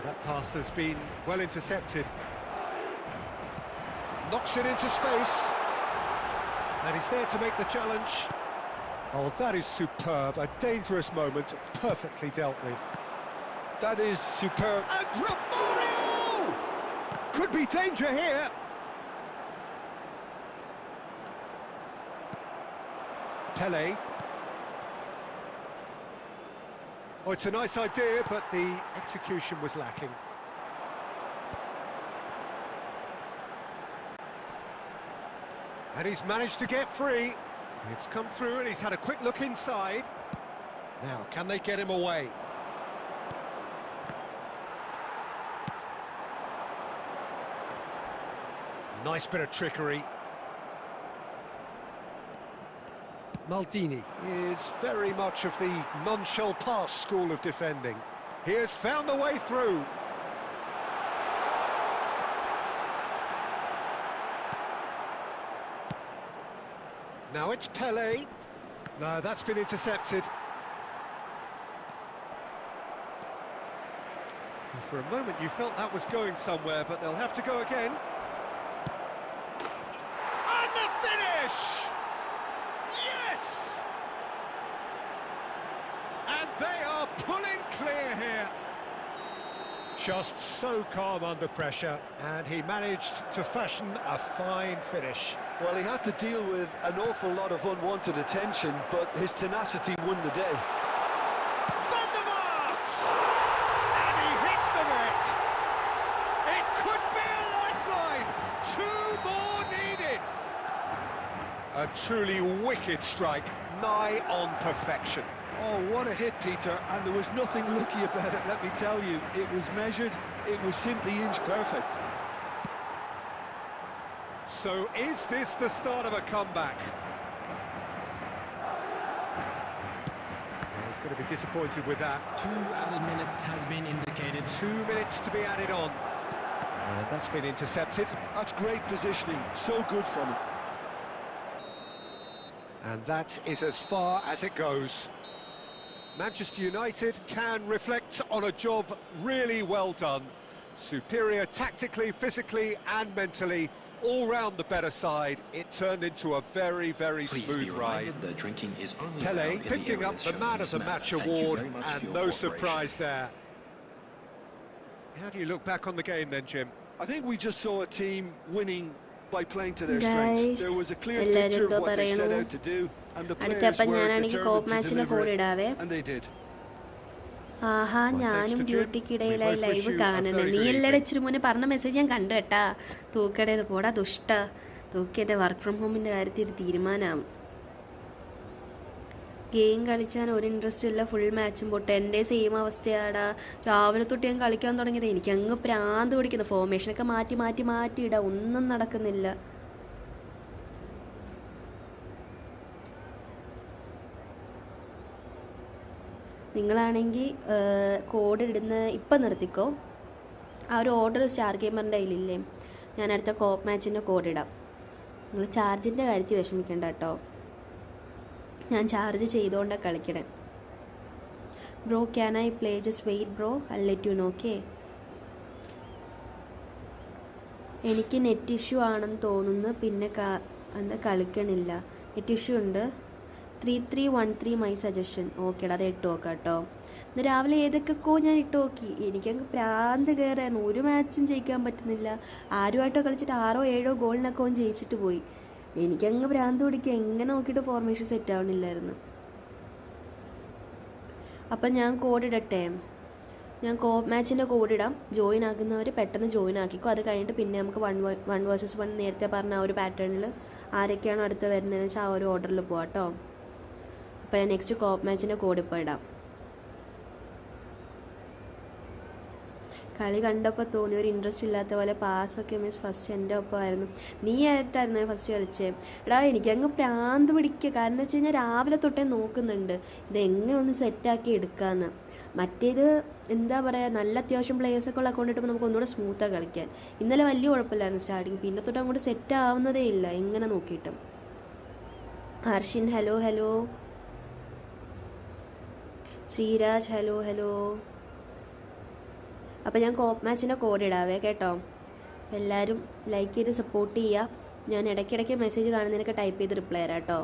that pass has been well intercepted. Knocks it into space. And he's there to make the challenge. Oh, that is superb. A dangerous moment, perfectly dealt with. That is superb. And Romario! Could be danger here. Pele. Oh, it's a nice idea, but the execution was lacking. And he's managed to get free. It's come through and he's had a quick look inside. Now, can they get him away? Nice bit of trickery. Maldini is very much of the non-shell pass school of defending. He has found the way through. Now it's Pele. No, that's been intercepted. And for a moment you felt that was going somewhere, but they'll have to go again. And the finish! Yes! And they are pulling clear here. Just so calm under pressure, and he managed to fashion a fine finish. Well, he had to deal with an awful lot of unwanted attention, but his tenacity won the day. Van der Vaart! And he hits the net! It could be a lifeline! 2 more needed! A truly wicked strike, nigh on perfection. Oh, what a hit, Peter, and there was nothing lucky about it, let me tell you. It was measured, it was simply inch perfect. So is this the start of a comeback? He's going to be disappointed with that. 2 added minutes has been indicated. 2 minutes to be added on. And that's been intercepted. That's great positioning, so good from him. And that is as far as it goes. Manchester United can reflect on a job really well done. Superior tactically, physically and mentally, all round the better side. It turned into a very, very Please smooth be ride. reminded that drinking is only Tele allowed in the picking up areas the shown Man in of this the map. Match Thank you award, very much for and your no cooperation. surprise there. How do you look back on the game then, Jim? I think we just saw a team winning by playing to their Guys, strengths. There was a clear എല്ലാരും picture of എന്തോ what they set പറയണു. out to do, and the players അടുത്തപ്പം were ഞാനാണെങ്കിൽ കോപ്പ് determined to മാച്ചിന്റെ deliver code it, ഇടാവേ. and they did. Aaha, Well, thanks ഞാനും to Jim. ഡ്യൂട്ടിക്കിടയിലായി We both wish live you a കാണണേ. very നീ good എല്ലാടെ evening. ഇച്ചിരി മുന്നേ പറഞ്ഞ message ഞാൻ കണ്ടു കേട്ടാ. തൂക്കടേത് പോടാ ദുഷ്ട. തൂക്കി എൻ്റെ വർക്ക് ഫ്രം ഹോമിൻ്റെ കാര്യത്തിൽ ഒരു തീരുമാനമാവും. ഗെയിം കളിച്ചാൽ ഒരു ഇൻട്രസ്റ്റും ഇല്ല, ഫുൾ മാച്ചും പൊട്ട്. എൻ്റെ സെയിം അവസ്ഥയാടാ. രാവിലെ തൊട്ട് ഞാൻ കളിക്കാൻ തുടങ്ങിയത് എനിക്ക് അങ്ങ് പ്രാന്ത് പിടിക്കുന്നു. ഫോർമേഷനൊക്കെ മാറ്റി മാറ്റി മാറ്റി ഇടാം, ഒന്നും നടക്കുന്നില്ല. നിങ്ങളാണെങ്കിൽ കോഡ് ഇടുന്ന ഇപ്പം നിർത്തിക്കോ. ആ ഒരു ഓർഡർ സ്റ്റാർ ഗെയിമറിൻ്റെ കയ്യിലില്ലേ, ഞാൻ അടുത്ത കോപ്പ് മാച്ചിൻ്റെ കോഡ് ഇടാം. നിങ്ങൾ ചാർജിൻ്റെ കാര്യത്തിൽ വിഷമിക്കണ്ട കേട്ടോ, ഞാൻ ചാർജ് ചെയ്തുകൊണ്ടാണ് കളിക്കണേ. Bro can I play? Just wait bro, I let you know. Okay, എനിക്ക് നെറ്റ് ഇഷ്യൂ ആണെന്ന് തോന്നുന്നു, പിന്നെ എന്താ കളിക്കണില്ല. നെറ്റ് ഇഷ്യൂ ഉണ്ട്. 3313 മൈ സജഷൻ. ഓക്കേടാ, അത് ഇട്ട് നോക്കാം കേട്ടോ. ഇന്ന് രാവിലെ ഏതൊക്കെയോ ഞാൻ ഇട്ട് നോക്കി, എനിക്കങ്ങ് പ്രാന്ത് കയറായിരുന്നു. ഒരു മാച്ചും ജയിക്കാൻ പറ്റുന്നില്ല. ആരുമായിട്ടോ കളിച്ചിട്ട് 6-7 ഗോളിനൊക്കെ അവൻ ജയിച്ചിട്ട് പോയി. എനിക്കങ്ങ് ഭ്രാന്ത് പിടിക്കുക, എങ്ങനെ നോക്കിയിട്ട് ഫോർമേഷൻ സെറ്റ് ആവണില്ലായിരുന്നു. അപ്പം ഞാൻ കോഡ് ഇടട്ടെ. ഞാൻ കോപ്പ് മാച്ചിൻ്റെ കോഡ് ഇടാം. ജോയിൻ ആക്കുന്നവർ പെട്ടെന്ന് ജോയിൻ ആക്കിക്കോ. അത് കഴിഞ്ഞിട്ട് പിന്നെ നമുക്ക് 1 vs 1 നേരത്തെ പറഞ്ഞ ആ ഒരു പാറ്റേണിൽ ആരൊക്കെയാണോ അടുത്ത് വരുന്നതെന്ന് വെച്ചാൽ ആ ഒരു ഓർഡറിൽ പോകാം കേട്ടോ. അപ്പോൾ ഞാൻ നെക്സ്റ്റ് കോപ്പ് മാച്ചിൻ്റെ കോഡ് ഇപ്പോൾ ഇടാം. കളി കണ്ടപ്പോൾ തോന്നി ഒരു ഇൻട്രസ്റ്റ് ഇല്ലാത്ത പോലെ. പാസ്സൊക്കെ മീൻസ് ഫസ്റ്റ് എൻ്റെ ഒപ്പമായിരുന്നു. നീ ആയിട്ടായിരുന്നു ഫസ്റ്റ് കളിച്ചേ. എടാ എനിക്കങ്ങ് പ്രാന്ത് പിടിക്കുക. കാരണം എന്ന് വെച്ച് കഴിഞ്ഞാൽ രാവിലെ തൊട്ടേ നോക്കുന്നുണ്ട് ഇതെങ്ങനെ ഒന്ന് സെറ്റാക്കി എടുക്കാമെന്ന്. മറ്റേത് എന്താ പറയുക, നല്ല അത്യാവശ്യം പ്ലേയേഴ്സൊക്കെ ഉള്ള അക്കൗണ്ട് ഇട്ടുമ്പോൾ നമുക്ക് ഒന്നുകൂടെ സ്മൂത്താണ് കളിക്കാൻ. ഇന്നലെ വലിയ കുഴപ്പമില്ലായിരുന്നു സ്റ്റാർട്ടിങ്, പിന്നെ തൊട്ട് അങ്ങോട്ട് സെറ്റ് ആവുന്നതേ ഇല്ല എങ്ങനെ നോക്കിയിട്ടും. Harshin hello hello. Sreeraj hello hello. അപ്പോൾ ഞാൻ കോപ്പ് മാച്ചിൻ്റെ കോഡ് ഇടാവേ കേട്ടോ. എല്ലാവരും ലൈക്ക് ചെയ്ത് സപ്പോർട്ട് ചെയ്യുക. ഞാൻ ഇടയ്ക്കിടയ്ക്ക് മെസ്സേജ് കാണുന്നതിനൊക്കെ ടൈപ്പ് ചെയ്ത് റിപ്ലൈ തരാം കേട്ടോ.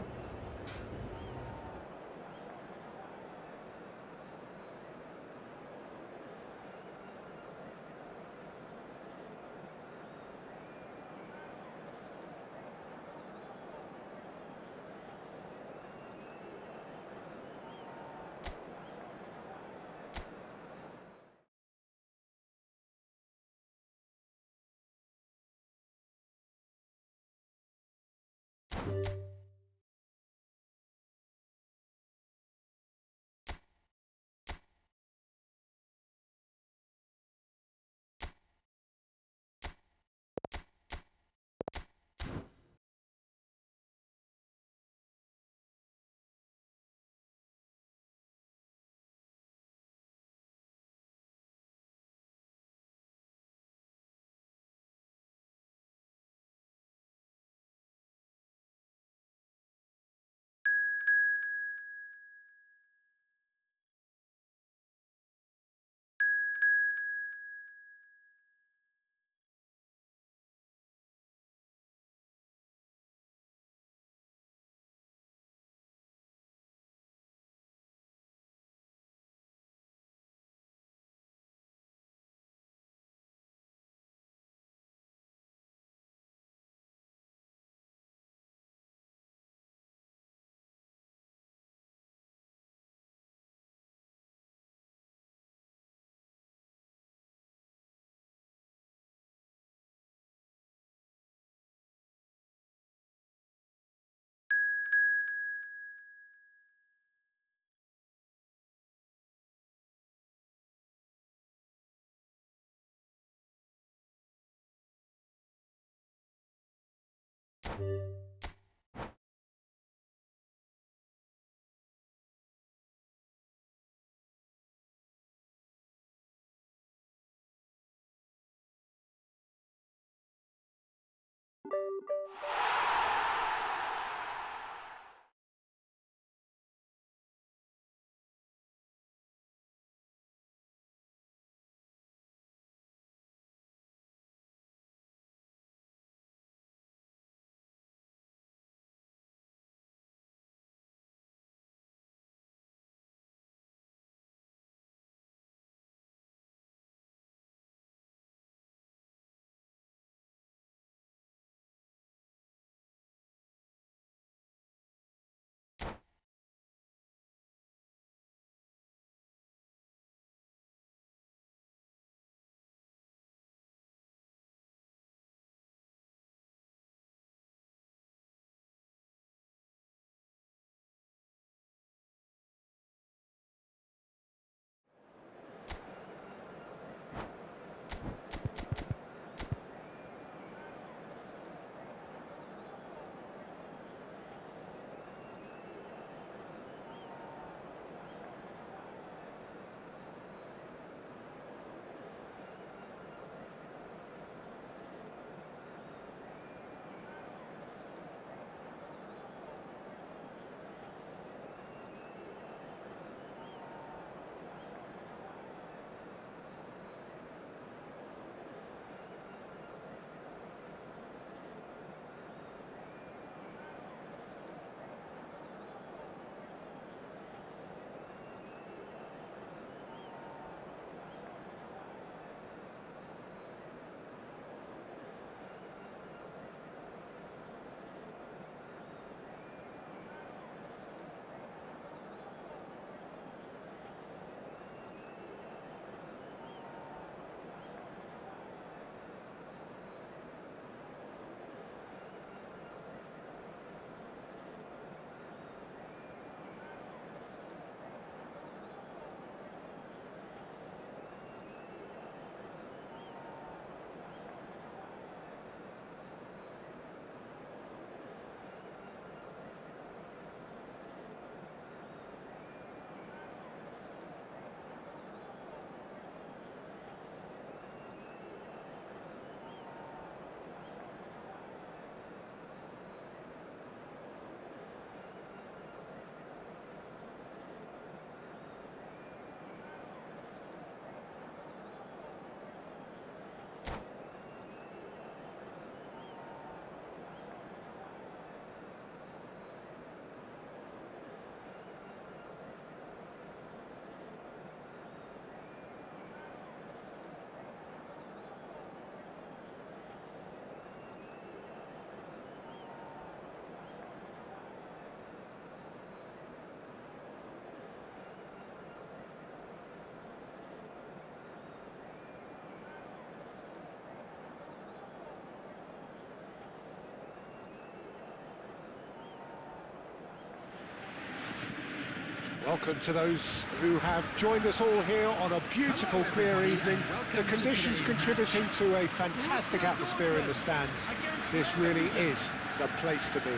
Welcome to those who have joined us all here on a beautiful, clear evening. The conditions contributing to a fantastic atmosphere in the stands. This really is the place to be.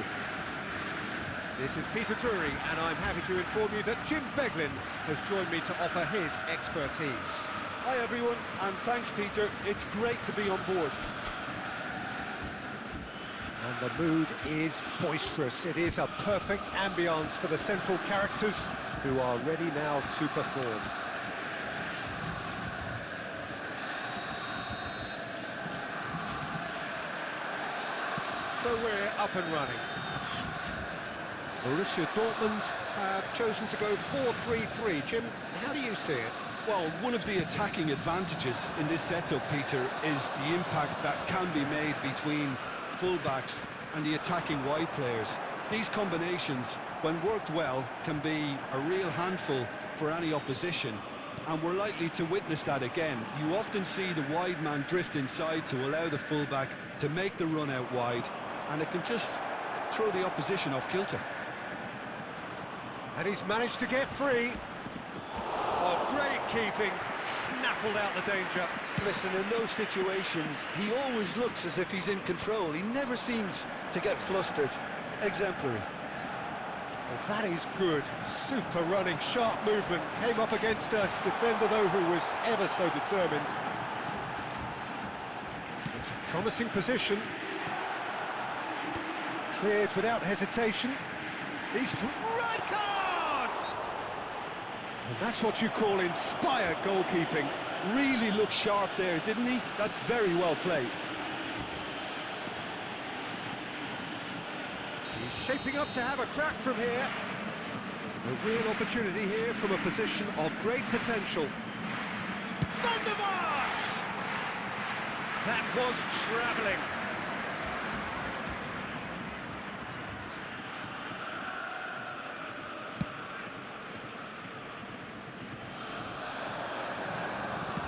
This is Peter Drury, and I'm happy to inform you that Jim Beglin has joined me to offer his expertise. Hi everyone, and thanks Peter, it's great to be on board. And the mood is boisterous. It is a perfect ambience for the central characters who are ready now to perform. So we're up and running. Borussia Dortmund have chosen to go 4-3-3. Jim, how do you see it? Well, one of the attacking advantages in this setup, Peter, is the impact that can be made between fullbacks and the attacking wide players. These combinations, when worked well, can be a real handful for any opposition, and we're likely to witness that again. You often see the wide man drift inside to allow the fullback to make the run out wide, and it can just throw the opposition off kilter. And he's managed to get free. Oh, great keeping, snaffled out the danger. Listen, in those situations, he always looks as if he's in control. He never seems to get flustered. Exemplary. Well, that is good. Super running, sharp movement. Came up against a defender, though, who was ever so determined. It's a promising position. Cleared without hesitation. He's right card! And that's what you call inspired goalkeeping. Really looked sharp there, didn't he? That's very well played. He's shaping up to have a crack from here. A real opportunity here from a position of great potential. Van der Vaart! That was travelling.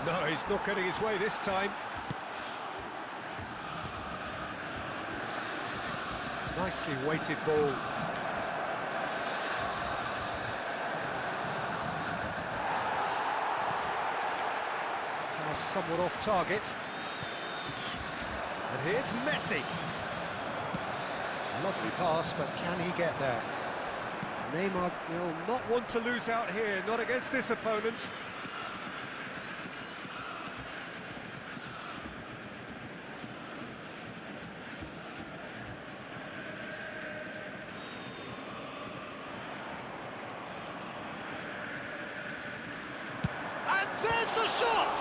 No, he's not getting his way this time. Nicely weighted ball. Now somewhat off target. And here's Messi. Lovely pass, but can he get there? Neymar will not want to lose out here, not against this opponent. And there's the shot!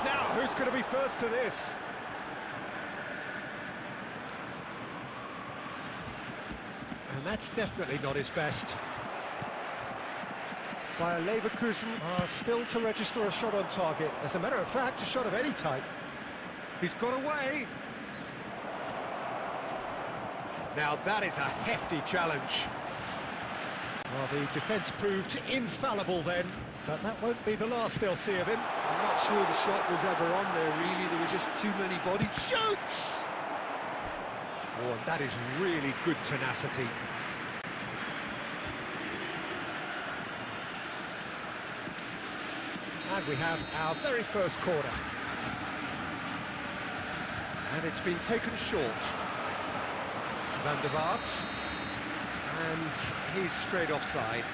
Now, who's going to be first to this? And that's definitely not his best. Bayer Leverkusen are still to register a shot on target. As a matter of fact, a shot of any type. He's got away. Now that is a hefty challenge. Well, the defence proved infallible then, but that won't be the last they'll see of him. I'm not sure the shot was ever on there, really. There were just too many bodies. Shoots! Oh, and that is really good tenacity. And we have our very first corner. And it's been taken short. Van der Vaart. And he's straight offside.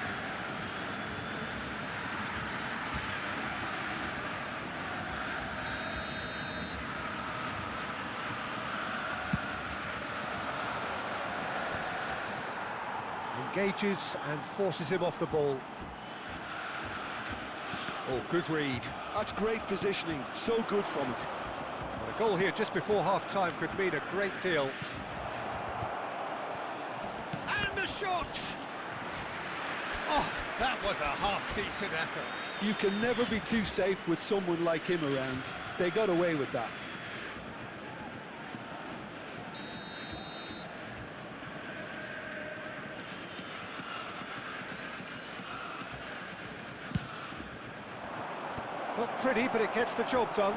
Engages and forces him off the ball. Oh, good read. That's great positioning. So good from him. Well, a goal here just before half-time could mean a great deal. And the shot! Oh, that was a half-decent effort. You can never be too safe with someone like him around. They got away with that. Not pretty, but it gets the job done.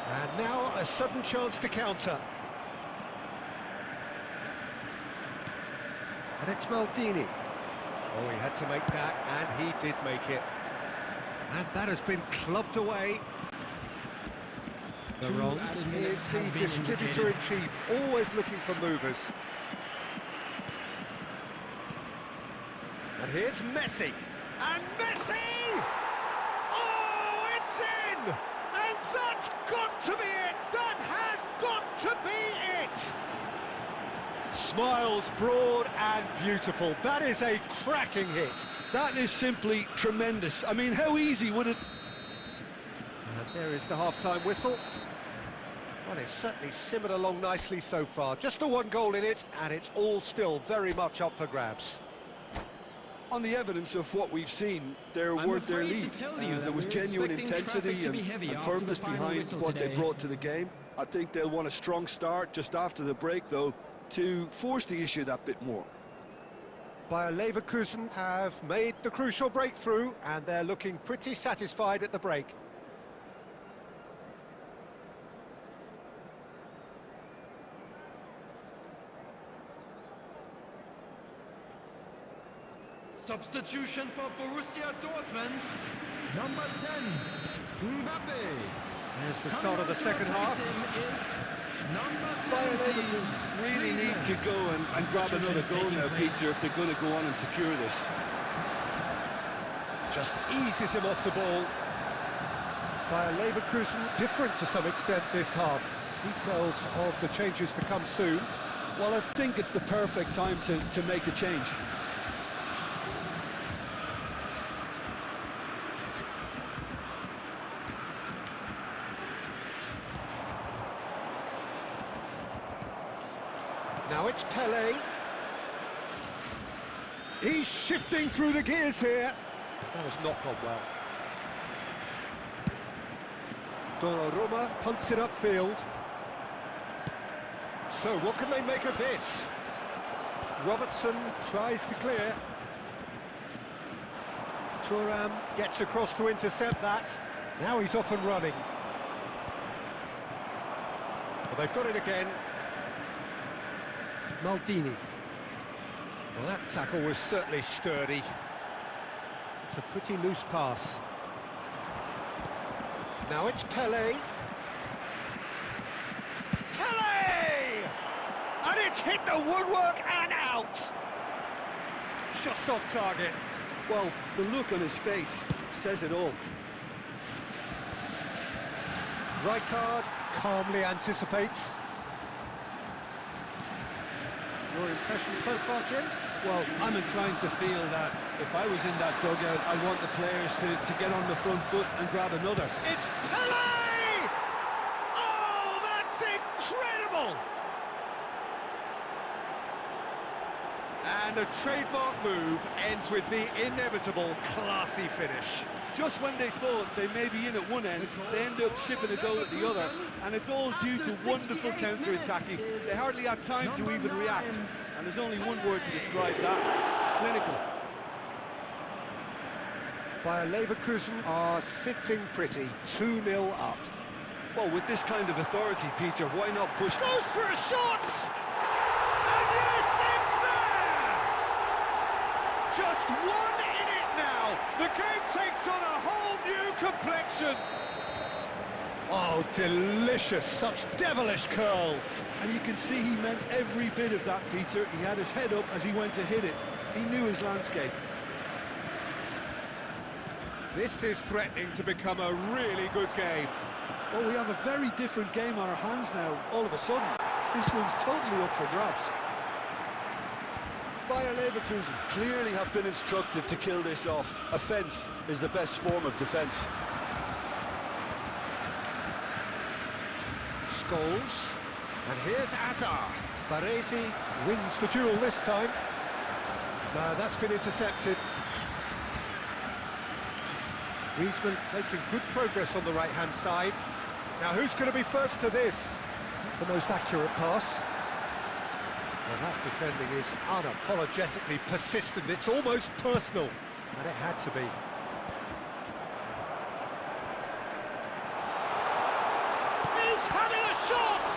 And now a sudden chance to counter. And it's Maldini. Oh, he had to make that, and he did make it. And that has been clubbed away. The wrong is the distributor-in-chief, always looking for movers. And here's Messi. And Messi! Oh, it's in! And that's got to be it! That has got to be it! Smiles broad and beautiful. That is a cracking hit. That is simply tremendous. I mean, how easy would it... And there is the half-time whistle. Well, it's certainly simmered along nicely so far. Just the one goal in it, and it's all still very much up for grabs. On the evidence of what we've seen, there weren't their lead. There was genuine intensity and purpose behind what they brought to the game. I think they'll want a strong start just after the break, though, to force the issue that bit more. Bayer Leverkusen have made the crucial breakthrough, and they're looking pretty satisfied at the break. Substitution for Borussia Dortmund, number 10, Mbappe. There's the start of the second half. Bayer Leverkusen really need to go and grab another goal now, Peter, if they're going to go on and secure this. Just eases him off the ball. Bayer Leverkusen different to some extent this half. Details of the changes to come soon. Well, I think it's the perfect time to make a change. Now it's Pele. He's shifting through the gears here. That has not gone well. Donnarumma punts it upfield. So what can they make of this? Robertson tries to clear. Thuram gets across to intercept that. Now he's off and running. Well, they've got it again. Maldini. Well, that tackle was certainly sturdy. It's a pretty loose pass. Now it's Pele. Pele! And it's hit the woodwork and out. Just off target. Well, the look on his face says it all. Rijkaard calmly anticipates. Your impression so far, Jim? Well, I'm inclined to feel that if I was in that dugout, I'd want the players to get on the front foot and grab another. It's Pele! Oh, that's incredible! And a trademark move ends with the inevitable classy finish. Just when they thought they may be in at one end, they end up shipping a goal at the other, and it's all due to wonderful counter-attacking. They hardly had time to even react, and there's only one word to describe that: clinical. Bayer Leverkusen are sitting pretty, 2-0 up. Well, with this kind of authority, Peter, why not push? Goes for a shot! And yes, it's there! Just one in it now. The game takes on a whole new complexion. Oh, delicious, such devilish curl. And you can see he meant every bit of that, Peter. He had his head up as he went to hit it. He knew his landscape. This is threatening to become a really good game. Well, we have a very different game on our hands now, all of a sudden. This one's totally up for grabs. Bayer Leverkusen clearly have been instructed to kill this off. Offence is the best form of defence. Scholes, and here's Azar. Baresi wins the duel this time. No, that's been intercepted. Griezmann making good progress on the right-hand side. Now, who's going to be first to this? The most accurate pass. Well, that defending is unapologetically persistent. It's almost personal, and it had to be. He's having a shot!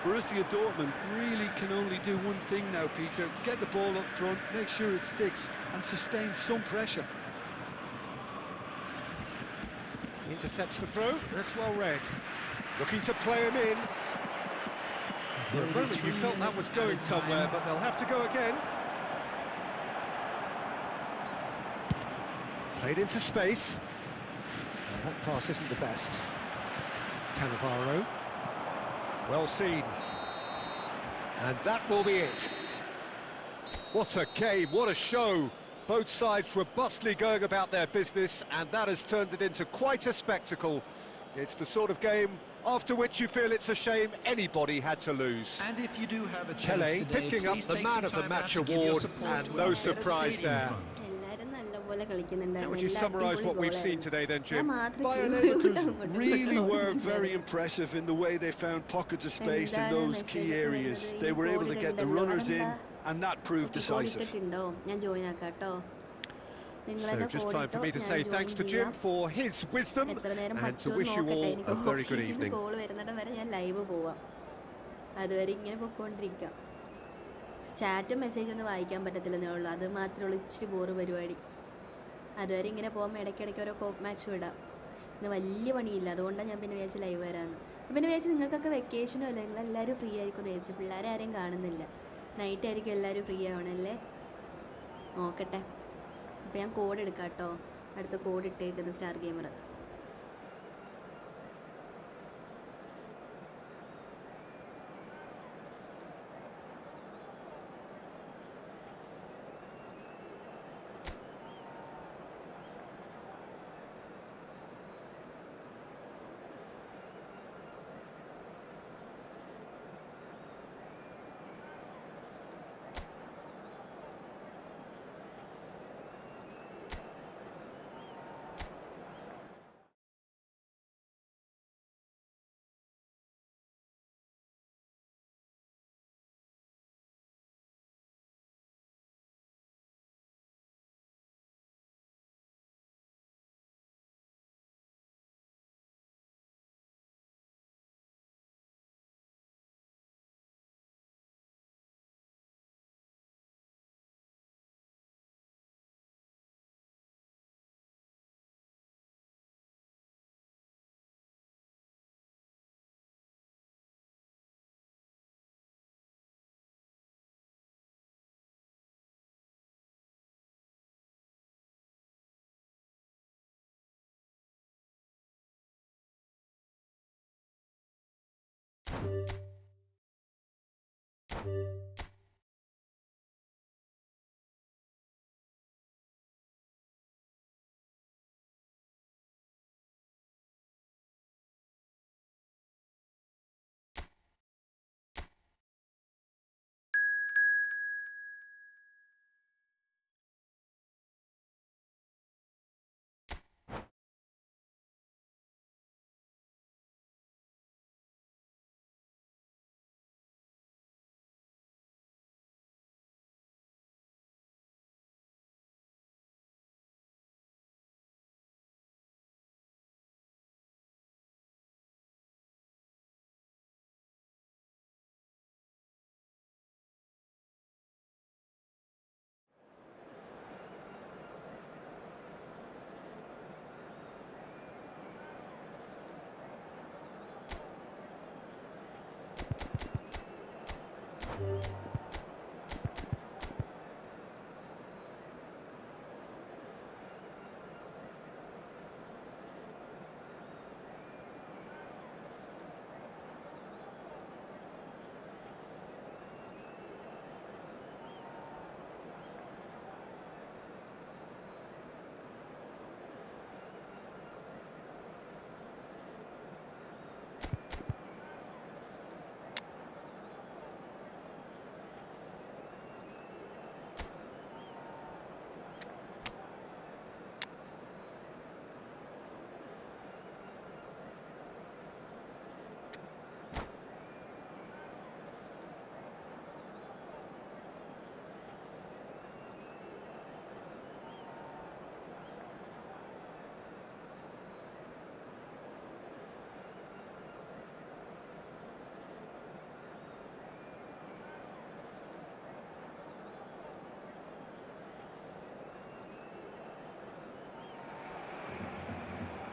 Borussia Dortmund really can only do one thing now, Peter. Get the ball up front, make sure it sticks, and sustain some pressure. Intercepts the throw, that's well read. Looking to play him in. For a moment you felt that was going somewhere, but they'll have to go again. Played into space. Well, that pass isn't the best. Cannavaro. Well seen. And that will be it. What a game, what a show. Both sides robustly going about their business, and that has turned it into quite a spectacle. It's the sort of game after which you feel it's a shame anybody had to lose. And if you do have a chance Pele today, picking up please the take man some of the time match out to give your award, support and to no our surprise stadium there. run. എല്ലാവരും നല്ലപോലെ കളിക്കുന്നുണ്ട്. How would you നല്ല summarise what അടിപൊളി we've seen goal today then, ആയിരുന്നു. ഞാൻ Jim? മാത്രം Bayer അങ്ങോട്ടും Leverkusen ഇങ്ങോട്ടും really were ഓടുന്നുണ്ട്. very impressive in the way they found pockets of space in എന്താണ് those message key ഒക്കെ areas. വരുന്നത്? They ഇനി were able goal to get the ഇടണ്ടല്ലോ. runners in, അതെന്താ? and that proved Okay, goal decisive. ഇട്ടിട്ടുണ്ടോ? ഞാൻ join ആക്കാം കേട്ടോ. നിങ്ങൾ So തന്നെ just goal time for ഇട്ടോ, me to ഞാൻ say join thanks to ചെയ്യാം. Jim for his wisdom എത്ര നേരം and to പറ്റുമെന്ന് wish you നോക്കട്ടെ. all എനിക്ക് a very good ഓഫീസിൽ evening. കോൾ വരുന്നിടം വരെ ഞാൻ ലൈവ് പോവാം. അതുവരെ ഇങ്ങനെ പൊക്കോണ്ടിരിക്കാം. ചാറ്റും മെസ്സേജ് ഒന്നും വായിക്കാൻ പറ്റത്തില്ലെന്നേ ഉള്ളൂ. അത് മാത്രമേ ഉള്ളൂ ഇച്ചിരി ബോറ് പരിപാടി. അതുവരെ ഇങ്ങനെ പോകുമ്പോൾ ഇടയ്ക്കിടയ്ക്ക് ഓരോ കോപ്പ് മാച്ചും ഇടാം. ഇന്ന് വലിയ പണിയില്ല, അതുകൊണ്ടാണ് ഞാൻ പിന്നെ വിചാരിച്ച് ലൈവ് വരാമെന്ന്. പിന്നെ വിചാരിച്ച് നിങ്ങൾക്കൊക്കെ വെക്കേഷനും അല്ലേ, നിങ്ങളെല്ലാവരും ഫ്രീ ആയിരിക്കും എന്ന് വിചാരിച്ചു. പിള്ളേരെ ആരെയും കാണുന്നില്ല. നൈറ്റ് ആയിരിക്കും എല്ലാവരും ഫ്രീ ആവണല്ലേ. നോക്കട്ടെ. അപ്പോൾ ഞാൻ കോഡ് എടുക്കാം കേട്ടോ. അടുത്ത കോഡ് ഇട്ടേക്കുന്നത് star gamer.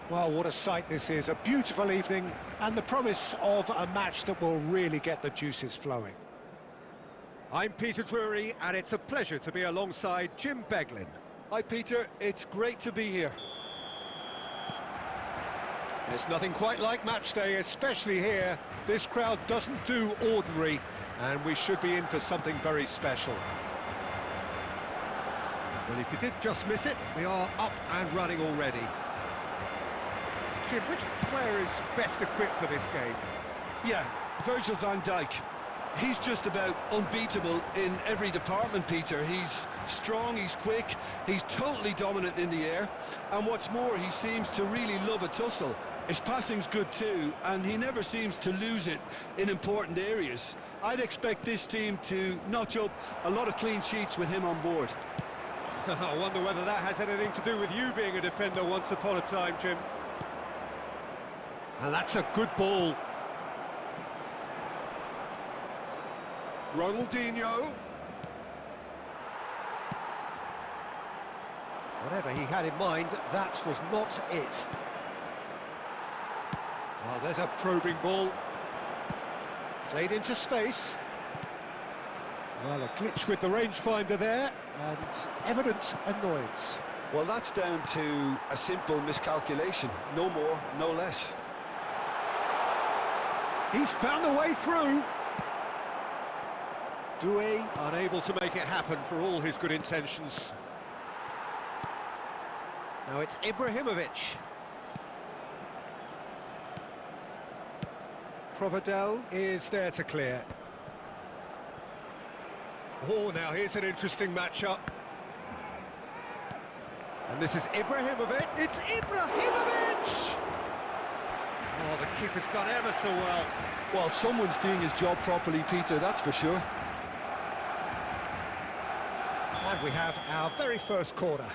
Well, what a sight this is. A beautiful evening and the promise of a match that will really get the juices flowing. I'm Peter Drury, and it's a pleasure to be alongside Jim Beglin. Hi, Peter. It's great to be here. There's nothing quite like match day, especially here. This crowd doesn't do ordinary, and we should be in for something very special. Well, if you did just miss it, we are up and running already. Jim, which player is best equipped for this game? Yeah, Virgil van Dijk. He's just about unbeatable in every department, Peter. He's strong, he's quick, he's totally dominant in the air, and what's more, he seems to really love a tussle. His passing's good too, and he never seems to lose it in important areas. I'd expect this team to notch up a lot of clean sheets with him on board. I wonder whether that has anything to do with you being a defender once upon a time, Jim. And that's a good ball. Ronaldinho. Whatever he had in mind, that was not it. Well, there's a probing ball. Played into space. Well, a glitch with the rangefinder there, and evident annoyance. Well, that's down to a simple miscalculation. No more, no less. He's found a way through. Doué unable to make it happen for all his good intentions. Now it's Ibrahimovic. Provedel is there to clear. Oh, now here's an interesting matchup. And this is Ibrahimovic. It's Ibrahimovic! Oh, the keeper's done ever so well. Well, someone's doing his job properly, Peter, that's for sure. And we have our very first corner.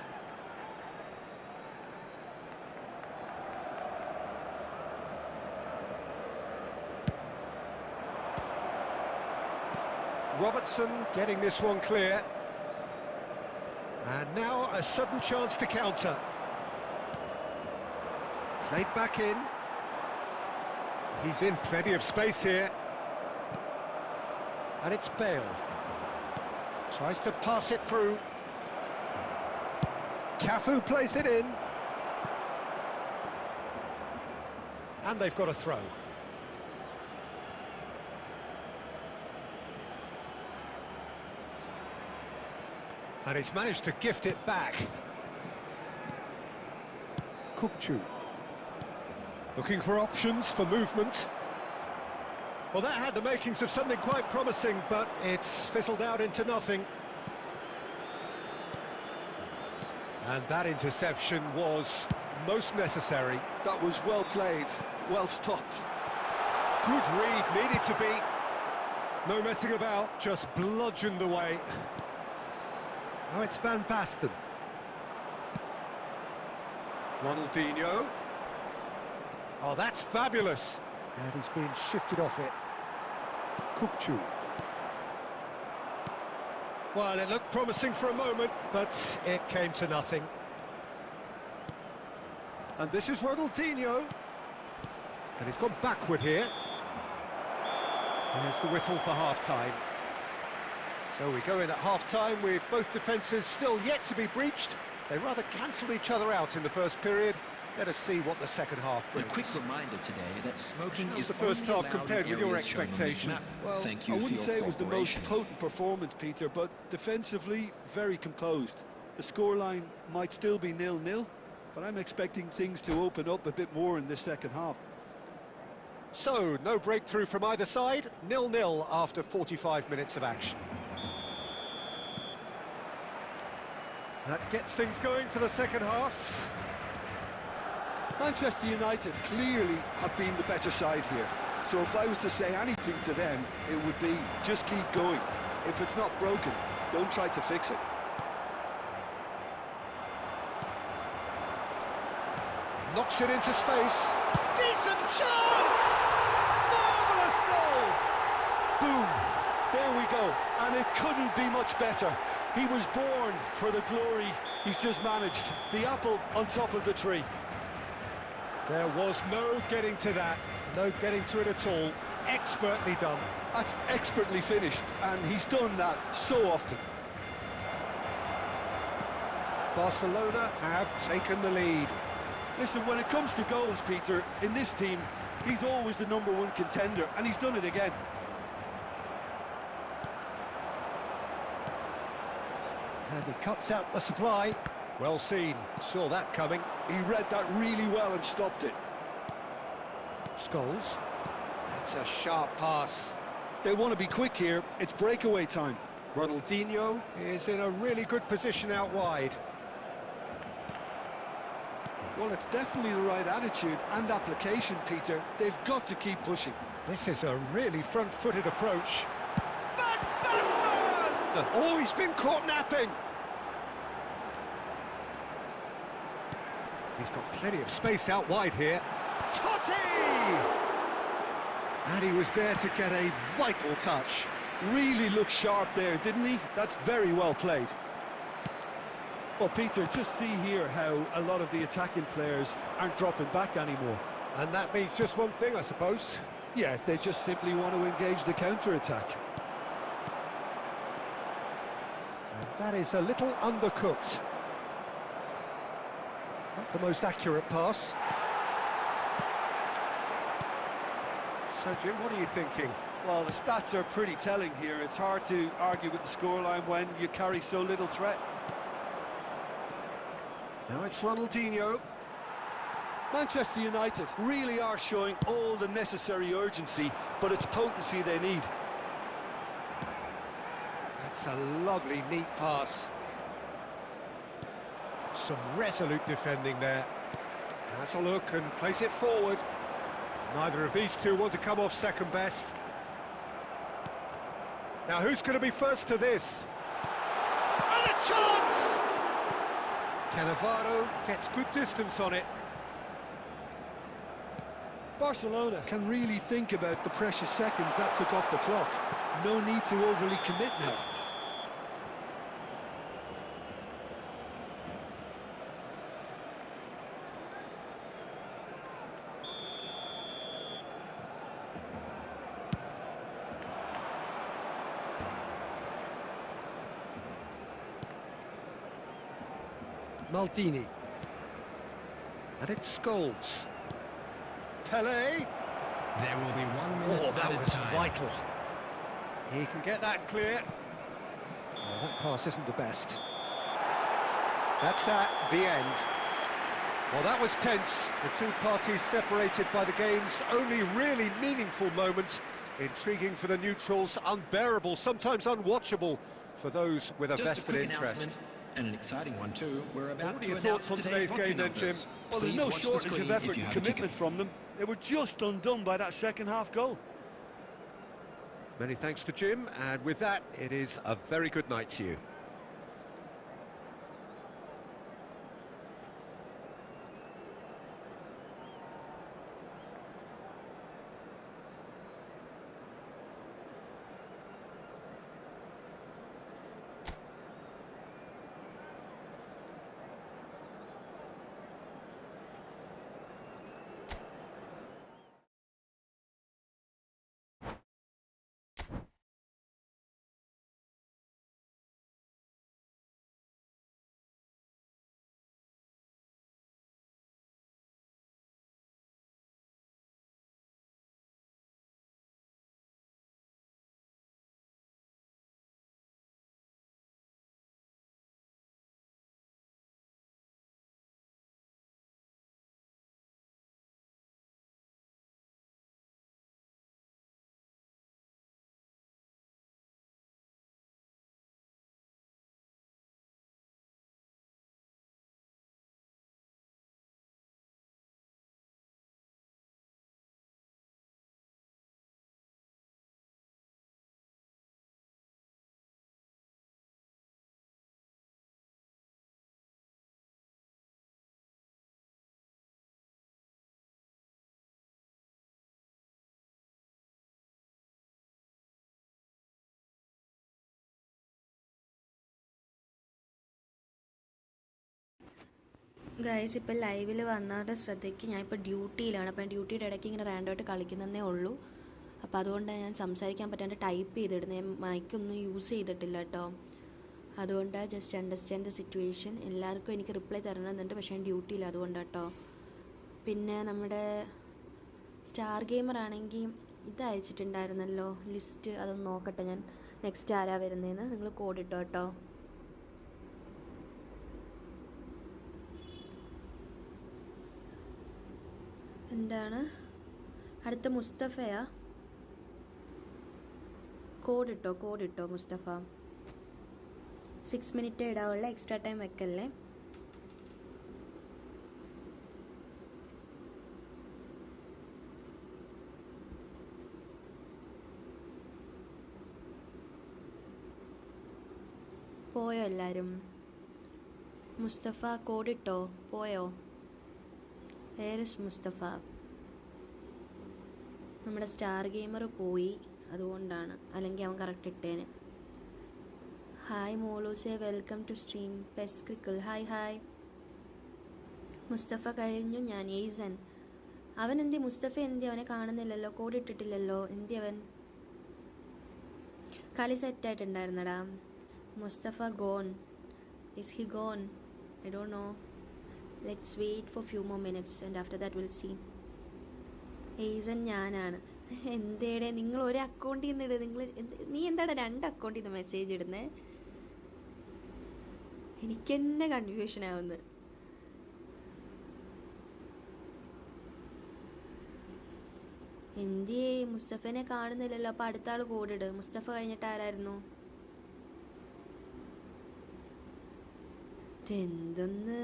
Robertson getting this one clear. And now a sudden chance to counter. Played back in. He's in plenty of space here. And it's Bale. Tries to pass it through. Cafu plays it in. And they've got a throw. And he's managed to gift it back. Kukçu. Looking for options for movement. Well, that had the makings of something quite promising, but it's fizzled out into nothing. And that interception was most necessary. That was well played, well stopped. Good read, needed to be. No messing about, just bludgeoned away. Now it's Van Basten. Ronaldinho. Oh, that's fabulous. And he's been shifted off it. Kukçu. Well, it looked promising for a moment, but it came to nothing. And this is Ronaldinho. And he's gone backward here. There's the whistle for half-time. So we go in at half-time with both defences still yet to be breached. They rather cancelled each other out in the first period. Let us see what the second half A brings. quick reminder today that smoking How's is the first only half allowed compared in with your areas shown on this expectation? map. Well, Thank you I for wouldn't your say it was the most cooperation. potent performance, Peter, but defensively, very composed. The scoreline might still be 0-0, but I'm expecting things to open up a bit more in this second half. So, no breakthrough from either side. 0-0 after 45 minutes of action. That gets things going for the second half. Manchester United clearly have been the better side here. So if I was to say anything to them, it would be just keep going. If it's not broken, don't try to fix it. Knocks it into space. Decent chance! Marvellous goal! Boom! There we go. And it couldn't be much better. He was born for the glory he's just managed. The apple on top of the tree. There was no getting to that, no getting to it at all. Expertly done. That's expertly finished, and he's done that so often. Barcelona have taken the lead. Listen, when it comes to goals, Peter, in this team, he's always the #1 contender, and he's done it again. And he cuts out the supply. Well seen, saw that coming. He read that really well and stopped it. Scholes. That's a sharp pass. They want to be quick here. It's breakaway time. Ronaldinho is in a really good position out wide. Well, it's definitely the right attitude and application, Peter. They've got to keep pushing. This is a really front-footed approach. Van Basten! Oh, he's been caught napping. He's got plenty of space out wide here. Totti! And he was there to get a vital touch. Really looked sharp there, didn't he? That's very well played. Well, Peter, just see here how a lot of the attacking players aren't dropping back anymore. And that means just one thing, I suppose. Yeah, they just simply want to engage the counter-attack. And that is a little undercooked. Not the most accurate pass. So, Jim, what are you thinking? Well, the stats are pretty telling here. It's hard to argue with the scoreline when you carry so little threat. Now it's Ronaldinho. Manchester United really are showing all the necessary urgency, but it's potency they need. That's a lovely, neat pass. Some resolute defending there. Has a look and plays it forward. Neither of these two want to come off second best. Now who's going to be first to this? And a chance! Cannavaro gets good distance on it. Barcelona can really think about the precious seconds that took off the clock. No need to overly commit now. Maldini. And it's Scholes. Pele. There will be 1 minute Oh, that added was time. vital. He can get that clear. Oh, that pass isn't the best. That's that, the end. Well, that was tense. The two parties separated by the game's only really meaningful moment. Intriguing for the neutrals, unbearable, sometimes unwatchable for those with a Just a vested quick interest. announcement, and an exciting one too. We're about What are to your announce thoughts on today's hockey game then, Jim? numbers. Well, there's Please no watch the shortage of screen effort if you and have a ticket. commitment from them. They were just undone by that second-half goal. Many thanks to Jim, and with that, it is a very good night to you. Guys ഇപ്പോൾ ലൈവിൽ വന്നവരുടെ ശ്രദ്ധയ്ക്ക് ഞാൻ ഇപ്പോൾ ഡ്യൂട്ടിയിലാണ്. അപ്പം ഡ്യൂട്ടിയുടെ ഇടയ്ക്ക് ഇങ്ങനെ റാൻഡമായിട്ട് കളിക്കുന്നതേ ഉള്ളൂ. അപ്പോൾ അതുകൊണ്ടാണ് ഞാൻ സംസാരിക്കാൻ പറ്റാണ്ട് ടൈപ്പ് ചെയ്തിടുന്നത്. ഞാൻ മൈക്കൊന്നും യൂസ് ചെയ്തിട്ടില്ല കേട്ടോ. അതുകൊണ്ടാണ് ജസ്റ്റ് അണ്ടർസ്റ്റാൻഡ് ദ സിറ്റുവേഷൻ. എല്ലാവർക്കും എനിക്ക് റിപ്ലൈ തരണമെന്നുണ്ട്, പക്ഷേ ഞാൻ ഡ്യൂട്ടിയില്ല, അതുകൊണ്ടാണ് കേട്ടോ. പിന്നെ നമ്മുടെ സ്റ്റാർ ഗെയിമർ ആണെങ്കിൽ ഇത് അയച്ചിട്ടുണ്ടായിരുന്നല്ലോ ലിസ്റ്റ്, അതൊന്ന് നോക്കട്ടെ ഞാൻ. നെക്സ്റ്റ് ആരാ വരുന്നതെന്ന് നിങ്ങൾ കോഡ് ഇട്ടോ കേട്ടോ. എന്താണ് അടുത്ത മുസ്തഫയാ? കോഡിട്ടോ മുസ്തഫ. 6 മിനിറ്റ് ഇടാവുള്ള, എക്സ്ട്രാ ടൈം വെക്കല്ലേ. പോയോ എല്ലാവരും? മുസ്തഫ കോഡിട്ടോ? പോയോ? വേർസ് മുസ്തഫ? നമ്മുടെ സ്റ്റാർ ഗെയിമർ പോയി, അതുകൊണ്ടാണ്. അല്ലെങ്കിൽ അവൻ കറക്റ്റ് ഇട്ടേന്. ഹായ് മോളൂസെ, വെൽക്കം ടു സ്ട്രീം. പെസ് ക്രിക്കിൾ ഹായ്. മുസ്തഫ കഴിഞ്ഞു. ഞാൻ ഏസൻ. അവൻ എന്തി? മുസ്തഫ എന്തി? അവനെ കാണുന്നില്ലല്ലോ, കോഡ് ഇട്ടിട്ടില്ലല്ലോ. എന്തി അവൻ? കളി സെറ്റായിട്ടുണ്ടായിരുന്നടാ. Mustafa gone. Is he gone? I don't know. Let's wait for few more minutes and after that will see. ഏസൻ ഞാനാണ്. എന്തേടെ നിങ്ങൾ ഒരു അക്കൗണ്ടിൽ നിന്ന് ഇടുക? നീ എന്താണ് 2 അക്കൗണ്ടിൽ നിന്ന് മെസ്സേജ് ഇടുന്നത്? എനിക്കെന്നെ കൺഫ്യൂഷൻ ആവുന്നു. എന്തിയേ മുസ്തഫനെ കാണുന്നില്ലല്ലോ. അപ്പോൾ അടുത്ത ആൾ കോഡിട്. മുസ്തഫ കഴിഞ്ഞിട്ട് ആരായിരുന്നു? എന്തൊന്ന്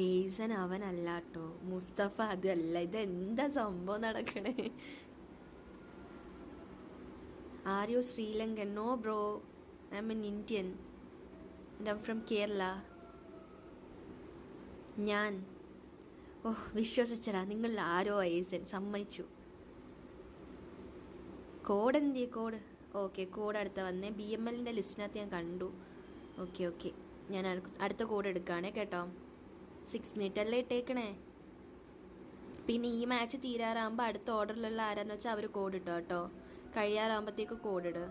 ഏസൻ അവനല്ല കേട്ടോ, മുസ്തഫ അതല്ല. ഇതെന്താ സംഭവം നടക്കണേ? Are you Sri Lankan? No bro, I am an Indian and I am from Kerala. ഞാൻ വിശ്വസിച്ചടാ, നിങ്ങൾ ആരോ ഏസൻ, സമ്മതിച്ചു. കോഡ് എന്തിയെ? കോഡ് ഓക്കെ, കോഡ് അടുത്ത വന്നേ. BMLൻ്റെ ലിസ്റ്റിനകത്ത് ഞാൻ കണ്ടു. ഓക്കെ ഞാൻ അടുത്ത കോഡ് എടുക്കുകയാണേ കേട്ടോ. 6 മിനിറ്റ് അല്ലേ ഇട്ടേക്കണേ. പിന്നെ ഈ മാച്ച് തീരാറാകുമ്പോൾ അടുത്ത ഓർഡറിലുള്ള ആരാന്ന് വെച്ചാൽ അവർ കോഡ് ഇട്ടോ കേട്ടോ. കഴിയാറാകുമ്പോഴത്തേക്ക് കോഡിട്.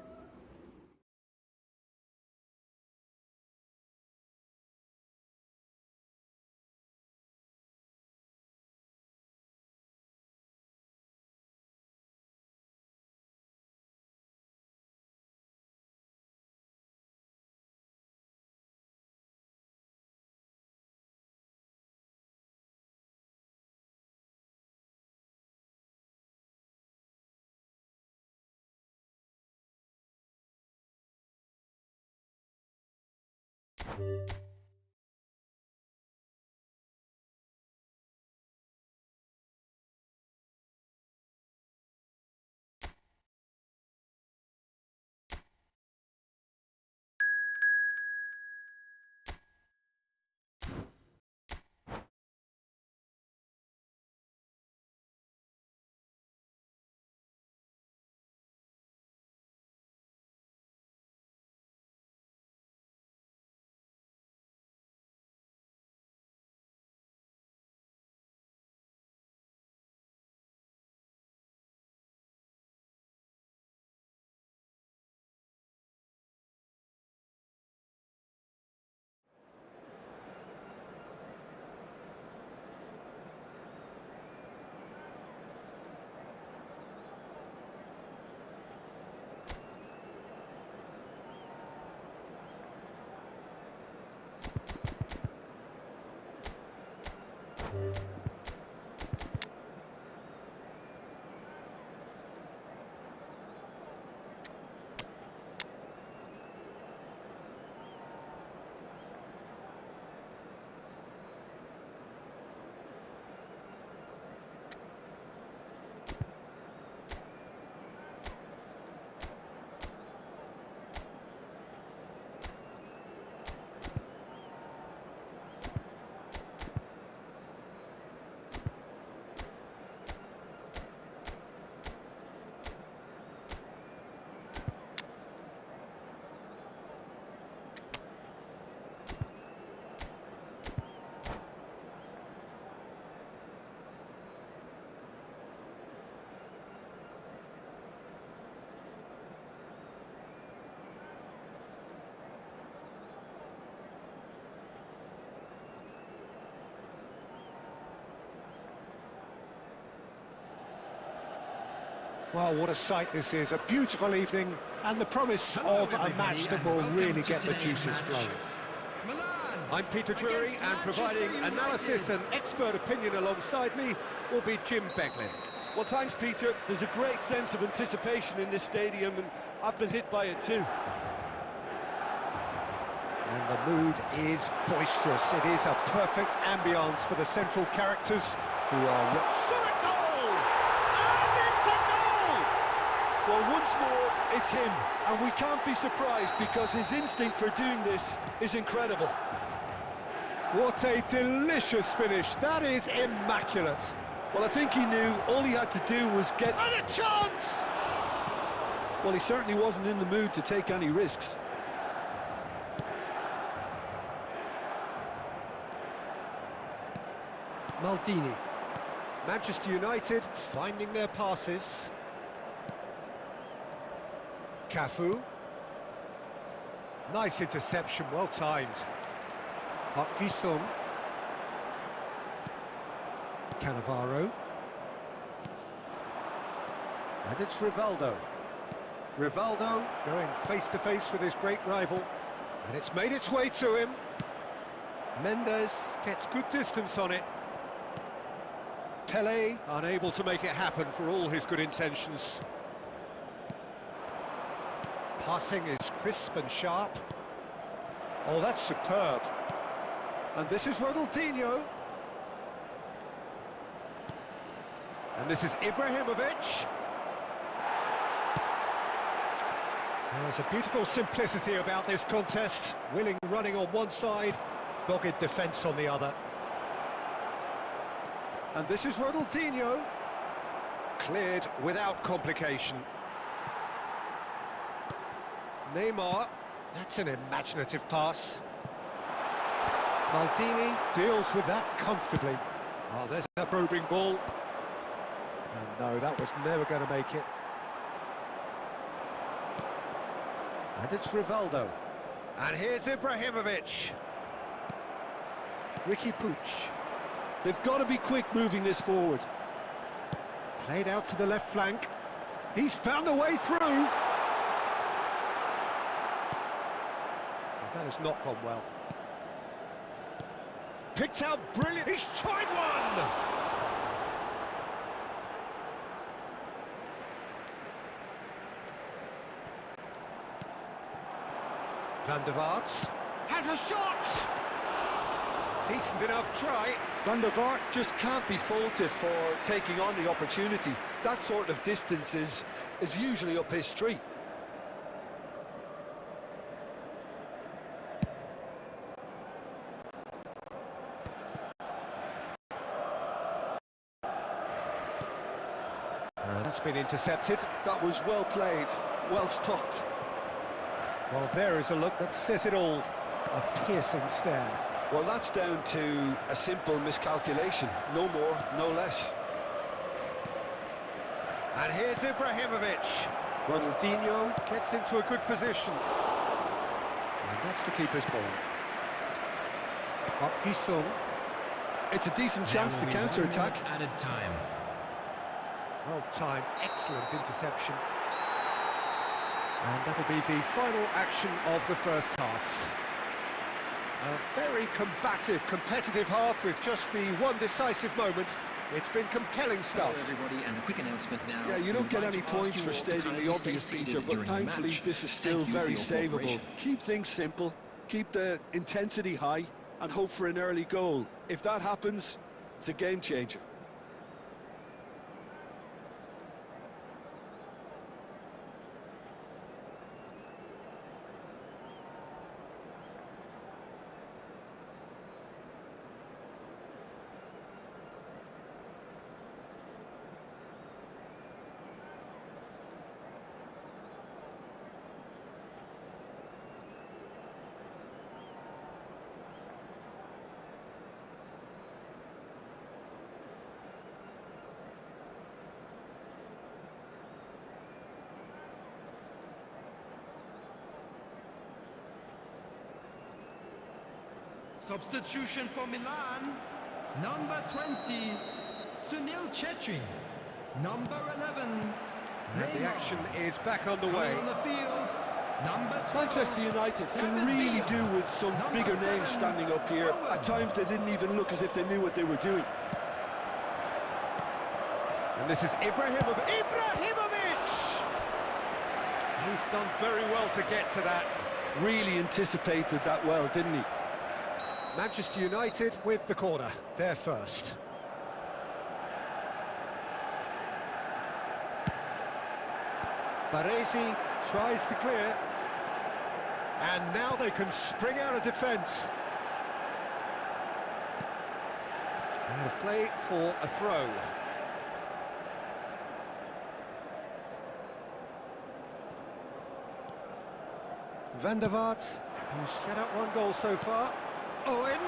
Well, what a sight this is. A beautiful evening and the promise of a match that will really get the juices flowing. I'm Peter Drury, and providing analysis and expert opinion alongside me will be Jim Beglin. Well, thanks, Peter. There's a great sense of anticipation in this stadium, and I've been hit by it too. And the mood is boisterous. It is a perfect ambience for the central characters who are... Shot a goal! And it's a goal! Well, once more, it's him, and we can't be surprised because his instinct for doing this is incredible. What a delicious finish. That is immaculate. Well, I think he knew all he had to do was get... And a chance! Well, he certainly wasn't in the mood to take any risks. Maldini. Manchester United finding their passes. Cafu. Nice interception, well timed. Hutchinson. Cannavaro. And it's Rivaldo. Rivaldo going face-to-face with his great rival. And it's made its way to him. Mendes gets good distance on it. Pele unable to make it happen for all his good intentions. Passing is crisp and sharp. Oh, that's superb. And this is Ronaldinho. And this is Ibrahimovic. There's a beautiful simplicity about this contest. Willing running on one side, dogged defence on the other. And this is Ronaldinho. Cleared without complication. Neymar. That's an imaginative pass. Maldini deals with that comfortably. Oh, there's a probing ball. And no, that was never going to make it. And it's Rivaldo. And here's Ibrahimovic. Ricky Puig. They've got to be quick moving this forward. Played out to the left flank. He's found a way through. That has not gone well. Picked out brilliant. He's tried one! Van der Vaart has a shot! Decent enough try. Van der Vaart just can't be faulted for taking on the opportunity. That sort of distance is usually up his street. That's been intercepted. That was well played, well stopped. Well, there is a look that says it all. A piercing stare. Well, that's down to a simple miscalculation. No more, no less. And here's Ibrahimovic. Ronaldinho gets into a good position. And that's the keeper's ball. Hutchinson. It's a decent chance to counter-attack. Added time. Well timed, excellent interception. And that'll be the final action of the first half. A very combative, competitive half with just the one decisive moment. It's been compelling stuff. Hello everybody, and a quick announcement now. Yeah, you don't get any points for stating the obvious, Peter, but thankfully this is still very savable. Keep things simple, keep the intensity high, and hope for an early goal. If that happens, it's a game changer. Substitution for Milan, number 20, Sunil Chetri. Number 11, And the action is back underway. On the field, number 12. Manchester United can really do with some bigger names standing up here. At times they didn't even look as if they knew what they were doing. And this is Ibrahimovic. He's done very well to get to that. Really anticipated that well, didn't he? Manchester United with the corner. They're first. Baresi tries to clear. And now they can spring out of defence. Out of play for a throw. Van der Vaart, who's set up one goal so far. Owen,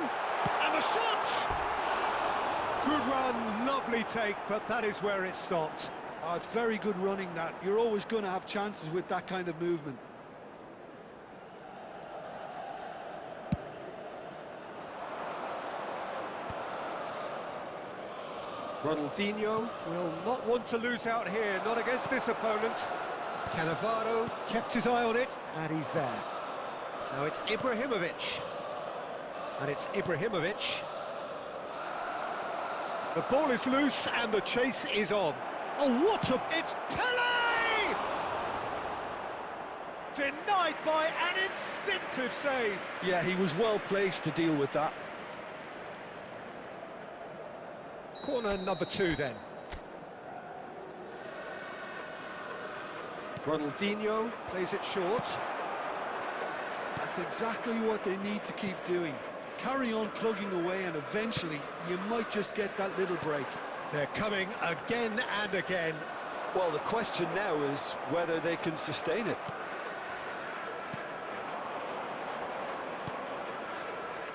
and the shot! Good run, lovely take, but that is where it stopped. Oh, it's very good running that. You're always going to have chances with that kind of movement. Ronaldinho will not want to lose out here, not against this opponent. Cannavaro kept his eye on it, and he's there. Now it's Ibrahimovic. And it's Ibrahimovic. The ball is loose, and the chase is on. Oh, what a... It's Pele! Denied by an instinctive save. Yeah, he was well placed to deal with that. Corner number 2 then. Ronaldinho plays it short. That's exactly what they need to keep doing. Carry on plugging away, and eventually you might just get that little break. They're coming again and again. Well, the question now is whether they can sustain it.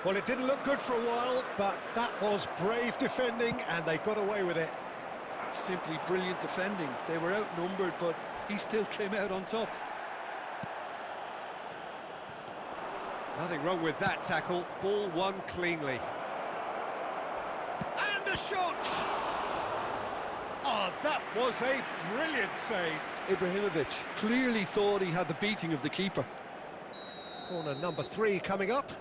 Well, it didn't look good for a while, but that was brave defending, and they got away with it. That's simply brilliant defending. They were outnumbered, but he still came out on top. Nothing wrong with that tackle. Ball won cleanly. And a shot! Oh, that was a brilliant save. Ibrahimovic clearly thought he had the beating of the keeper. Corner number 3 coming up.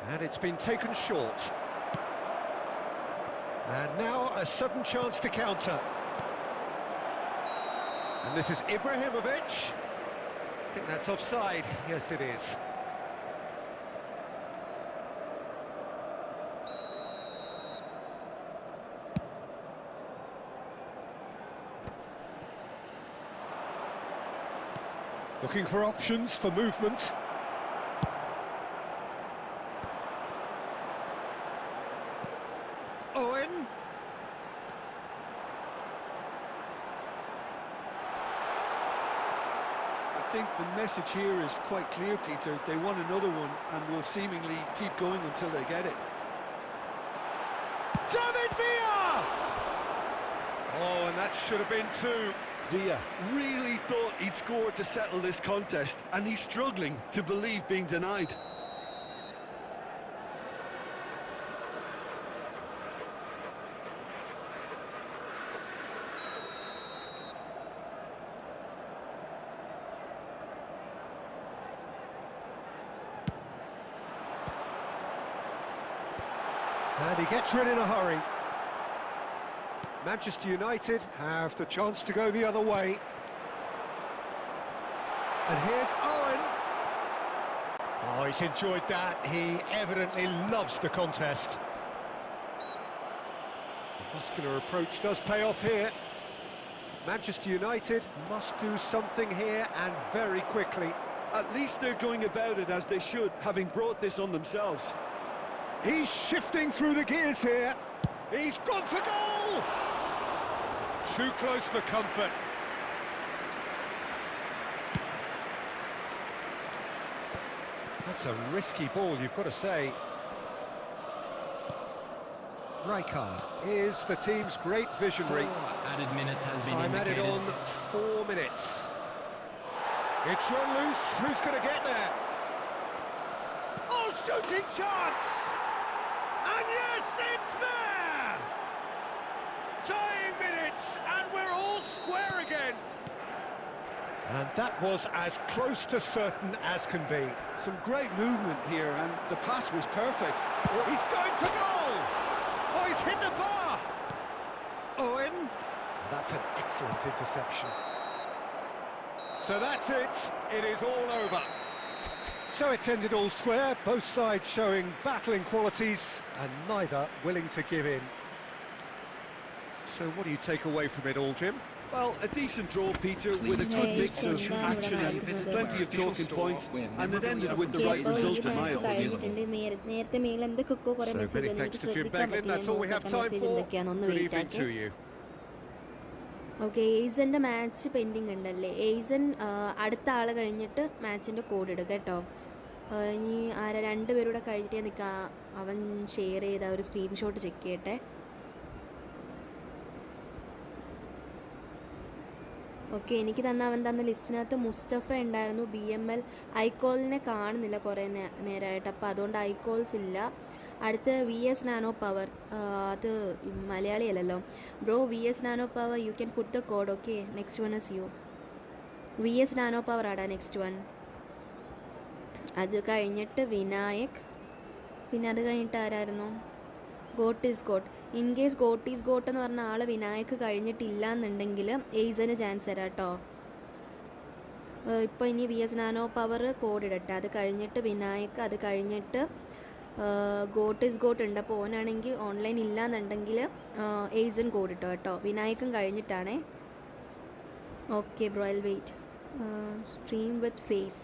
And it's been taken short. And now a sudden chance to counter. And this is Ibrahimovic. I think that's offside. Yes, it is. Looking for options for movement. Owen. I think the message here is quite clear, Peter. They want another one and will seemingly keep going until they get it. David Villa! Oh, and that should have been 2. Villa really thought he'd scored to settle this contest, and he's struggling to believe being denied. And he gets rid in a hurry. Manchester United have the chance to go the other way. And here's Owen. Oh, he's enjoyed that. He evidently loves the contest. The muscular approach does pay off here. Manchester United must do something here, and very quickly. At least they're going about it as they should, having brought this on themselves. He's shifting through the gears here. He's gone for goal! Too close for comfort. That's a risky ball, you've got to say. Rijkaard is the team's great visionary. 4 added minutes has been Time added indicated. on 4 minutes. It's run loose. Who's going to get there? Oh, shooting chance! And yes, it's there! Tying minutes, and we're all square again. And that was as close to certain as can be. Some great movement here, and the pass was perfect. Oh, he's going for goal! Oh, he's hit the bar! Owen. That's an excellent interception. So that's it. It is all over. So it's ended all square, both sides showing battling qualities and neither willing to give in. So what do you take away from it all, Jim? Well, a decent draw, Peter, with a good mix of action and plenty of talking points, and it ended with the right result, in my opinion. So many thanks to Jim Beglin. That's all we have time for. Good evening to you. Okay എയ്സൻ്റെ match pending ഉണ്ടല്ലേ. എയ്സൺ അടുത്ത ആൾ കഴിഞ്ഞിട്ട് മാച്ചിൻ്റെ code ഇടുക കേട്ടോ. ഇനി രണ്ടുപേരൂടെ കഴിഞ്ഞിട്ടേ നിൽക്കാം. അവൻ ഷെയർ ചെയ്ത ഒരു സ്ക്രീൻഷോട്ട് ചെക്ക് ചെയ്യട്ടെ. ഓക്കെ, എനിക്ക് അവൻ തന്ന ലിസ്റ്റിനകത്ത് മുസ്തഫ ഉണ്ടായിരുന്നു. BML ഐക്കോളിനെ കാണുന്നില്ല കുറേ നേരമായിട്ട്, അപ്പോൾ അതുകൊണ്ട് ഐക്കോൾ ഇല്ല. അടുത്ത് VS നാനോ പവർ, അത് മലയാളിയല്ലല്ലോ bro. VS nano power you can put the code. Okay, next one is you. VS nano power ആടാ നെക്സ്റ്റ് വൺ. അത് കഴിഞ്ഞിട്ട് വിനായക്, പിന്നെ അത് കഴിഞ്ഞിട്ട് ആരായിരുന്നു? Goat is goat. In case goat is goat എന്ന് പറഞ്ഞ ആൾ വിനായക് കഴിഞ്ഞിട്ടില്ല എന്നുണ്ടെങ്കിൽ എയ്സന് ചാൻസ് തരാം കേട്ടോ. ഇപ്പോൾ ഇനി VS നാനോ പവർ കോഡ് ഇടട്ടെ. അത് കഴിഞ്ഞിട്ട് വിനായക്, അത് കഴിഞ്ഞിട്ട് ഗോട്ട് ഈസ് ഗോട്ട് ഉണ്ട്. അപ്പോൾ ഓനാണെങ്കിൽ ഓൺലൈൻ ഇല്ല എന്നുണ്ടെങ്കിൽ എയ്സൺ കോഡ് ഇട്ടോ കേട്ടോ. വിനായക്കും കഴിഞ്ഞിട്ടാണേ. Okay bro, I will wait. Stream with face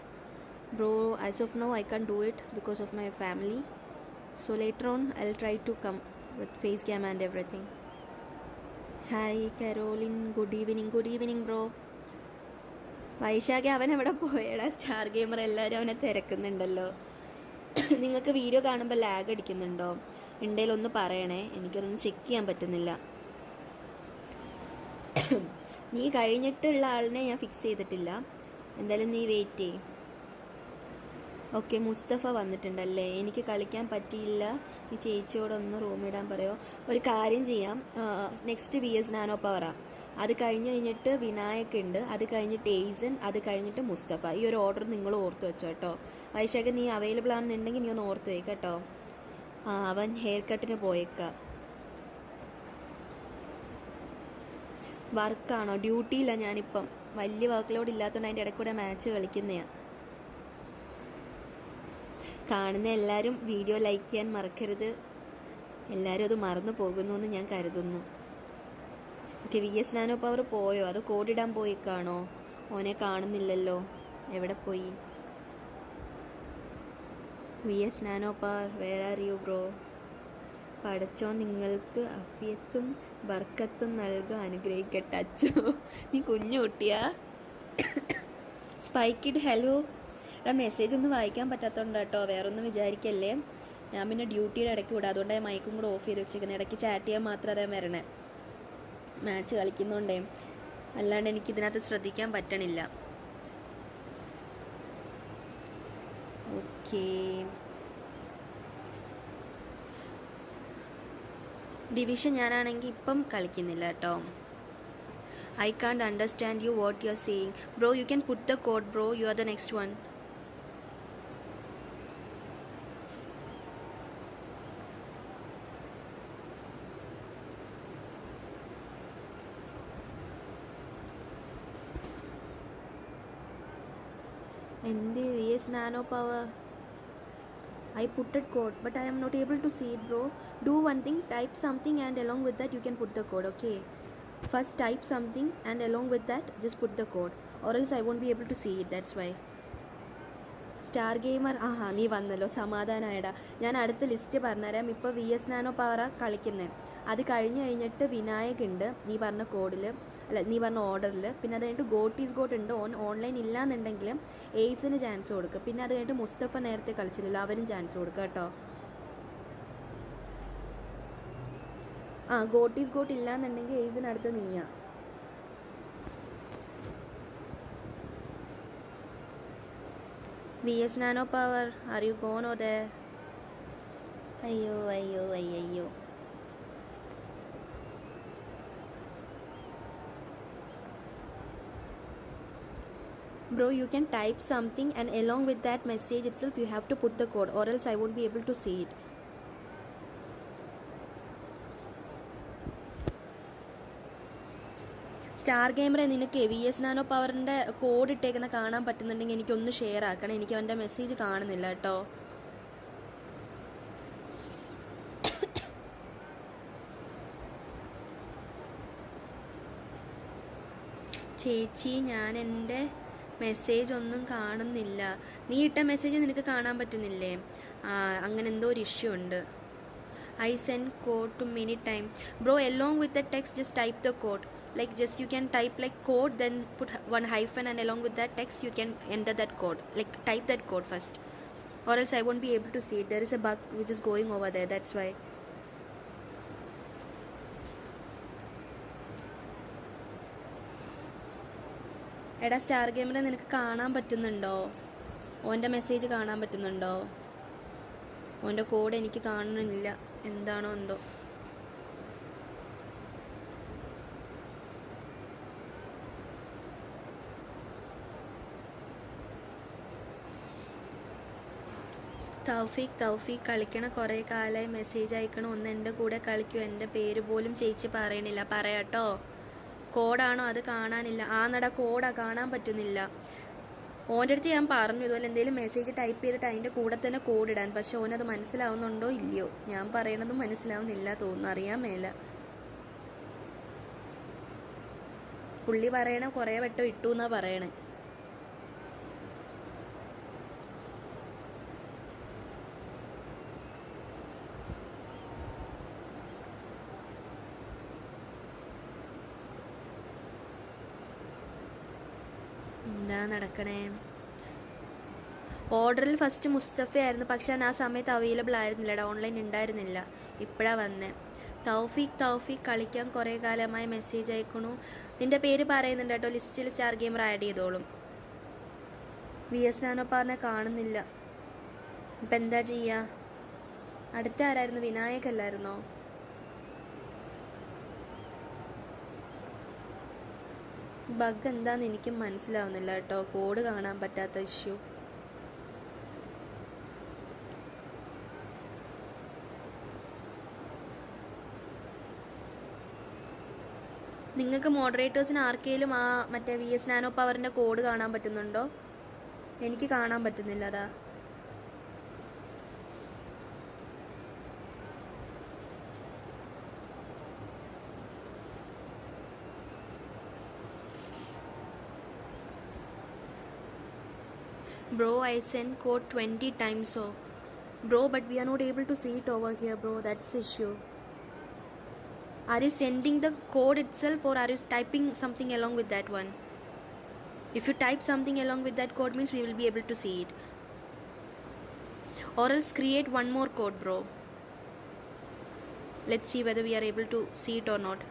bro. As of now I can do it because of my family. So later on I'll try to come with face cam and everything. Hi Caroline, good evening bro. Vaishakh അവൻ എവിടെ പോയടാ? Star gamer എല്ലാവരും അവനെ തിരക്കുന്നുണ്ടല്ലോ. നിങ്ങൾക്ക് video കാണുമ്പോൾ lag അടിക്കുന്നുണ്ടോ? ഉണ്ടെങ്കിൽ ഒന്ന് പറയണേ, എനിക്കതൊന്നും ചെക്ക് ചെയ്യാൻ പറ്റുന്നില്ല. നീ കഴിഞ്ഞിട്ടുള്ള ആളിനെ ഞാൻ ഫിക്സ് ചെയ്തിട്ടില്ല. എന്തായാലും നീ വെയിറ്റ് ചെയ്യും. ഓക്കെ, മുസ്തഫ വന്നിട്ടുണ്ടല്ലേ. എനിക്ക് കളിക്കാൻ പറ്റിയില്ല. ഈ ചേച്ചിയോടൊന്ന് റൂമിടാൻ പറയുമോ? ഒരു കാര്യം ചെയ്യാം, നെക്സ്റ്റ് VS നാനോ പവറാണ്. അത് കഴിഞ്ഞിട്ട് വിനായക് ഉണ്ട്, അത് കഴിഞ്ഞിട്ട് എയ്സൺ, അത് കഴിഞ്ഞിട്ട് മുസ്തഫ. ഈ ഒരു ഓർഡർ നിങ്ങൾ ഓർത്ത് വെച്ചോ കേട്ടോ. വൈശാഖ് നീ അവൈലബിൾ ആണെന്നുണ്ടെങ്കിൽ നീ ഒന്ന് ഓർത്ത് വയ്ക്കുക കേട്ടോ. അവൻ ഹെയർ കട്ടിന് പോയേക്കാം. വർക്കാണോ? ഡ്യൂട്ടിയില്ല ഞാനിപ്പം. വലിയ വർക്ക് ലോഡ് ഇല്ലാത്തതുകൊണ്ട് അതിൻ്റെ ഇടയ്ക്കൂടെ മാച്ച് കളിക്കുന്നതാണ്. കാണുന്ന എല്ലാവരും വീഡിയോ ലൈക്ക് ചെയ്യാൻ മറക്കരുത്. എല്ലാവരും അത് മറന്നു പോകുന്നു എന്ന് ഞാൻ കരുതുന്നു. ഓക്കെ, VS നാനോ പവർ പോയോ? അത് കോഡിടാൻ പോയിക്കാണോ? ഓനെ കാണുന്നില്ലല്ലോ, എവിടെ പോയി? VS nano power, where are you bro? പഠിച്ചോ നിങ്ങൾക്ക് അഫിയത്തും ബർക്കത്തും നൽകുക, അനുഗ്രഹിക്കട്ടെ അച്ചോ. നീ കുഞ്ഞു കുട്ടിയാ? സ്പൈക്കിഡ് ഹലോ. മെസ്സേജ് ഒന്നും വായിക്കാൻ പറ്റാത്തതുകൊണ്ട് കേട്ടോ, വേറൊന്നും വിചാരിക്കല്ലേ. ഞാൻ പിന്നെ ഡ്യൂട്ടിയുടെ ഇടയ്ക്ക് വിടാം, അതുകൊണ്ടാണ് മൈക്കും കൂടെ ഓഫ് ചെയ്ത് വെച്ചിരിക്കുന്നത്. ഇടയ്ക്ക് ചാറ്റ് ചെയ്യാൻ മാത്രം അതേ വരണേ, മാച്ച് കളിക്കുന്നതുകൊണ്ടേ. അല്ലാണ്ട് എനിക്കിതിനകത്ത് ശ്രദ്ധിക്കാൻ പറ്റണില്ല. ഓക്കേ, ഡിവിഷൻ ഞാനാണെങ്കിൽ ഇപ്പം കളിക്കുന്നില്ല കേട്ടോ. I can't understand you what you're saying. Bro, you can put the code bro, you are the next one. And the VS Nano Power, I put that code but I am not able to see it bro. Do one thing, type something and along with that you can put the code. Okay, first type something and along with that just put the code or else I won't be able to see it, that's why. Star gamer, ആഹാ നീ വന്നല്ലോ, സമാധാനമായിടാ. ഞാൻ അടുത്ത list പറഞ്ഞുതരാം. ഇപ്പോൾ VS nano പവറ കളിക്കുന്നത്. അത് കഴിഞ്ഞിട്ട് വിനായക് ഉണ്ട് നീ പറഞ്ഞ കോഡിൽ, അല്ല നീ പറഞ്ഞ ഓർഡറിൽ. പിന്നെ അത് കഴിഞ്ഞിട്ട് ഗോട്ട് ഈസ് ഗോട്ട് ഉണ്ട്. ഓൺലൈൻ ഇല്ലാന്നുണ്ടെങ്കിൽ എയ്സിന് ചാൻസ് കൊടുക്കുക. പിന്നെ അത് കഴിഞ്ഞിട്ട് മുസ്തഫ നേരത്തെ കളിച്ചില്ലല്ലോ, അവനും ചാൻസ് കൊടുക്കുക കേട്ടോ. ഗോട്ട് ഈസ് ഗോട്ട് ഇല്ലാന്നുണ്ടെങ്കിൽ എയ്സിന് അടുത്ത് നീയാ. VS Nano Power, are you gone or there? അയ്യോ അയ്യോ അയ്യോ. Bro, you can type something and along with that message itself you have to put the code or else I won't be able to see it. Star ഗെയിമറെ നിനക്ക് VS nano പവറിൻ്റെ code ഇട്ടേക്കുന്ന കാണാൻ പറ്റുന്നുണ്ടെങ്കിൽ എനിക്കൊന്ന് ഷെയർ ആക്കണം. എനിക്ക് അവൻ്റെ മെസ്സേജ് കാണുന്നില്ല കേട്ടോ. ചേച്ചി, ഞാൻ എൻ്റെ മെസ്സേജ് ഒന്നും കാണുന്നില്ല. നീ ഇട്ട മെസ്സേജ് നിനക്ക് കാണാൻ പറ്റുന്നില്ലേ? അങ്ങനെ എന്തോ ഒരു ഇഷ്യൂ ഉണ്ട്. I send code to many time. Bro, along with the text just type the code. Like just you can type like code, then put one hyphen, and along with that text you can enter that code. Like type that code first, or else I won't be able to see it. There is a bug which is going over there, that's why. എടാ star ഗെയിമിനെ നിനക്ക് കാണാൻ പറ്റുന്നുണ്ടോ? ഓൻ്റെ message കാണാൻ പറ്റുന്നുണ്ടോ? ഓൻ്റെ code എനിക്ക് കാണുന്നില്ല, എന്താണോ എന്തോ. തൗഫീഖ് കളിക്കണ കുറേ കാലമായി മെസ്സേജ് അയക്കണം, ഒന്ന് എൻ്റെ കൂടെ കളിക്കൂ. എൻ്റെ പേര് പോലും ചേച്ചി പറയണില്ല. പറയാട്ടോ. കോഡാണോ? അത് കാണാനില്ല. കോഡാ കാണാൻ പറ്റുന്നില്ല. ഓൻ്റെ അടുത്ത് ഞാൻ പറഞ്ഞു ഇതുപോലെ എന്തെങ്കിലും മെസ്സേജ് ടൈപ്പ് ചെയ്തിട്ട് അതിൻ്റെ കൂടെ തന്നെ കോഡ് ഇടാൻ. പക്ഷെ ഓനത് മനസ്സിലാവുന്നുണ്ടോ ഇല്ലയോ? ഞാൻ പറയണതും മനസ്സിലാവുന്നില്ല തോന്നുന്നു, അറിയാൻ മേല. പുള്ളി പറയണ കുറേ വട്ടം ഇട്ടു എന്നാ പറയണേ. എന്താ നടക്കണേ? ഓർഡറിൽ ഫസ്റ്റ് മുസ്തഫ ആയിരുന്നു, പക്ഷെ ആ സമയത്ത് അവൈലബിൾ ആയിരുന്നില്ലടാ, ഓൺലൈൻ ഉണ്ടായിരുന്നില്ല. ഇപ്പോഴാണ് വന്നേ. തൗഫീഖ് കളിക്കാൻ കുറേ കാലമായി മെസ്സേജ് അയക്കണു. നിൻ്റെ പേര് പറയുന്നുണ്ട് കേട്ടോ, ലിസ്റ്റിൽ സ്റ്റാർ ഗെയിമർ ആഡ് ചെയ്തോളും. VS നാനോ പറഞ്ഞാൽ കാണുന്നില്ല. ഇപ്പം എന്താ ചെയ്യുക? അടുത്ത ആരായിരുന്നു? വിനായക് അല്ലായിരുന്നോ? ബഗ് എന്താന്ന് എനിക്കും മനസ്സിലാവുന്നില്ല കേട്ടോ, കോഡ് കാണാൻ പറ്റാത്ത ഇഷ്യൂ. നിങ്ങൾക്ക് മോഡറേറ്റേഴ്സിന് ആർക്കെങ്കിലും മറ്റേ VS നാനോ പവറിൻ്റെ കോഡ് കാണാൻ പറ്റുന്നുണ്ടോ? എനിക്ക് കാണാൻ പറ്റുന്നില്ല. അതാ Bro, I sent code 20 times so. Bro, but we are not able to see it over here, bro. That's the issue. Are you sending the code itself or are you typing something along with that one? If you type something along with that code means we will be able to see it. Or else create one more code, bro. Let's see whether we are able to see it or not.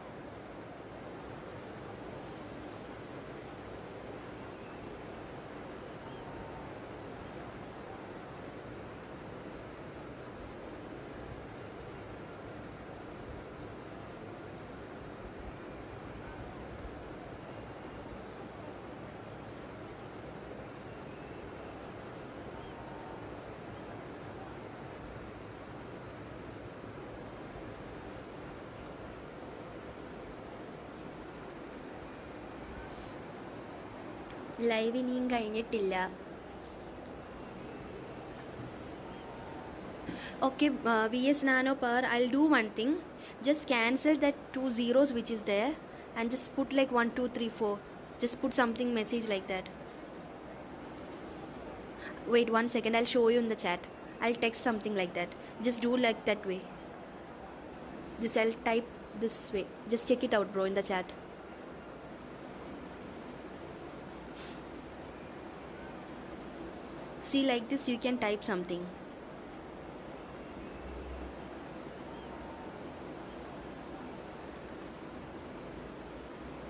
Live ഇനിയും കഴിഞ്ഞിട്ടില്ല. Okay, VS Nano Power, I'll do one thing. Just cancel that 2 zeros which is there and just put like 1 2 3 4. Just put something message like that. Wait 1 second, I'll show you in the chat. I'll text something like that. Just do like that way. Just I'll type this way. Just check it out, bro, in the chat. See, like this you can type something.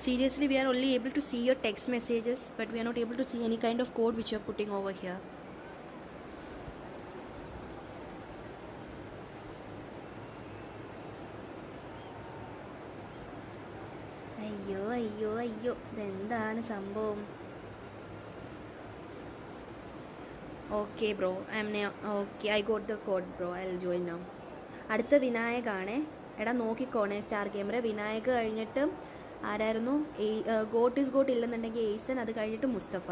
Seriously, we are only able to see your text messages, but we are not able to see any kind of code which you are putting over here. ഇതെന്താണ് സംഭവം? Okay bro, okay, I got the code bro, I will join now. അടുത്ത വിനായകാണേ. എടാ നോക്കിക്കോണേ star ഗെയിമറെ. Vinayak കഴിഞ്ഞിട്ട് ആരായിരുന്നു? Goat is got ഇല്ലെന്നുണ്ടെങ്കിൽ എയ്സൻ, അത് കഴിഞ്ഞിട്ട് Mustafa.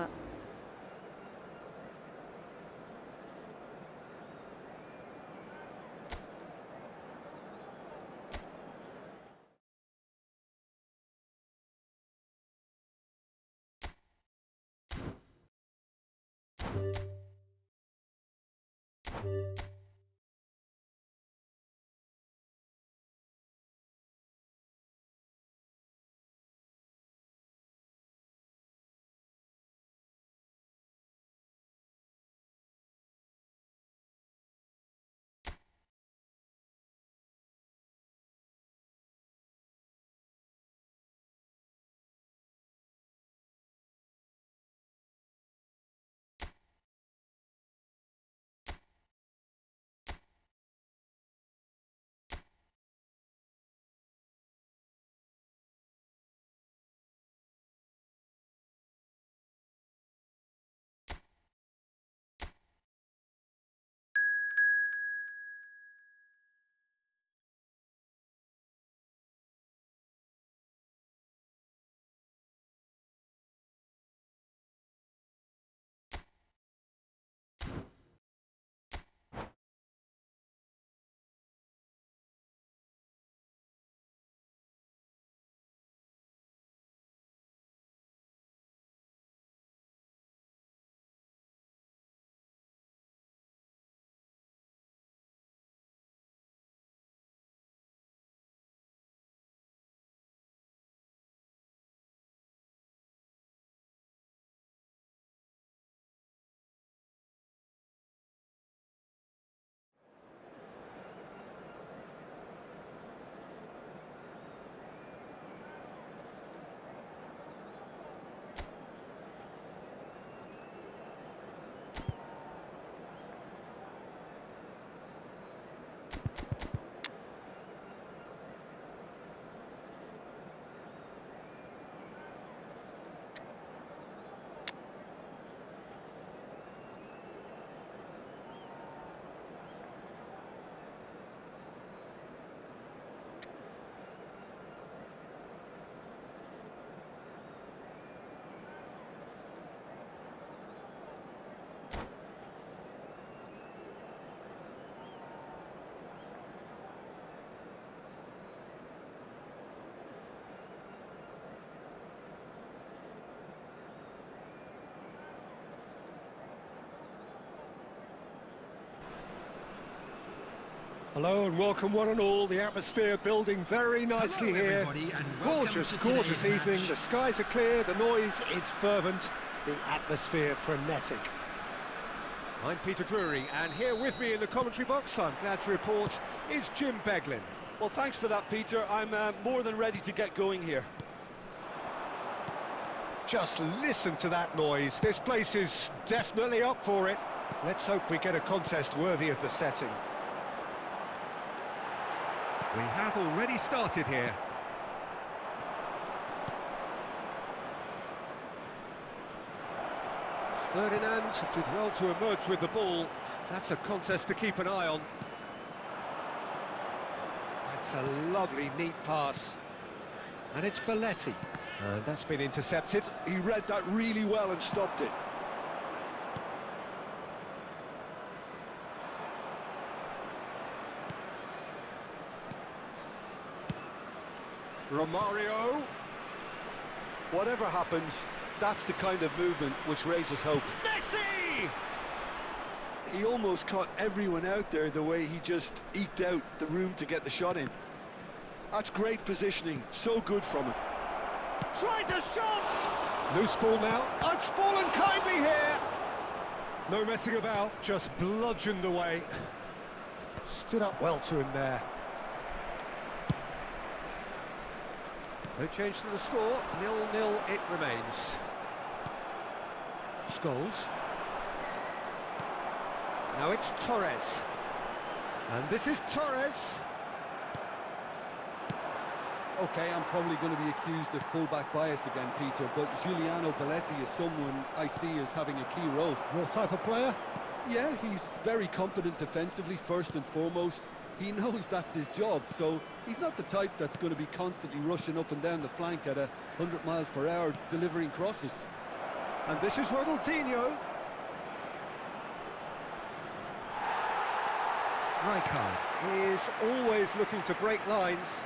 Hello and welcome one and all. The atmosphere building very nicely here. Gorgeous, gorgeous evening. The skies are clear, the noise is fervent, the atmosphere frenetic. I'm Peter Drury, and here with me in the commentary box, I'm glad to report, is Jim Beglin. Well, thanks for that, Peter. I'm more than ready to get going here. Just listen to that noise. This place is definitely up for it. Let's hope we get a contest worthy of the setting. We have already started here. Ferdinand did well to emerge with the ball. That's a contest to keep an eye on. That's a lovely, neat pass. And it's Belletti. And that's been intercepted. He read that really well and stopped it. Romario. Whatever happens, that's the kind of movement which raises hope. Messi! He almost caught everyone out there the way he just eked out the room to get the shot in. That's great positioning, so good from him. Tries a shot! Loose ball now. It's fallen kindly here. No messing about, just bludgeoned away. Stood up well to him there. No change to the score, 0-0 it remains. Scholes. Now it's Torres. And this is Torres. Okay, I'm probably going to be accused of fullback bias again, Peter, but Giuliano Belletti is someone I see as having a key role. Your type of player? Yeah, he's very competent defensively, first and foremost. He knows that's his job, so he's not the type that's going to be constantly rushing up and down the flank at 100 miles per hour, delivering crosses. And this is Ronaldinho. Rijkaard is always looking to break lines.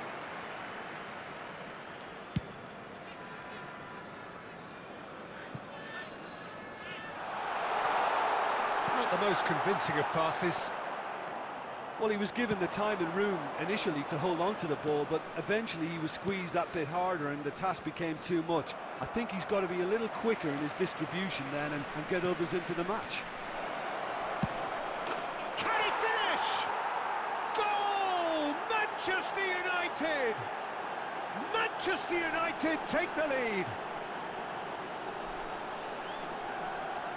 Not the most convincing of passes. Well, he was given the time and room initially to hold on to the ball, but eventually he was squeezed that bit harder and the task became too much. I think he's got to be a little quicker in his distribution then and get others into the match. Can he finish? Goal! Manchester United! Manchester United take the lead.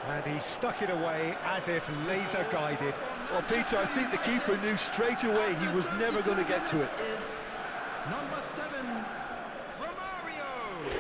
And he stuck it away as if laser guided. Well, Peter, I think the keeper knew straight away he was never going to get to it. Is number 7, Romario.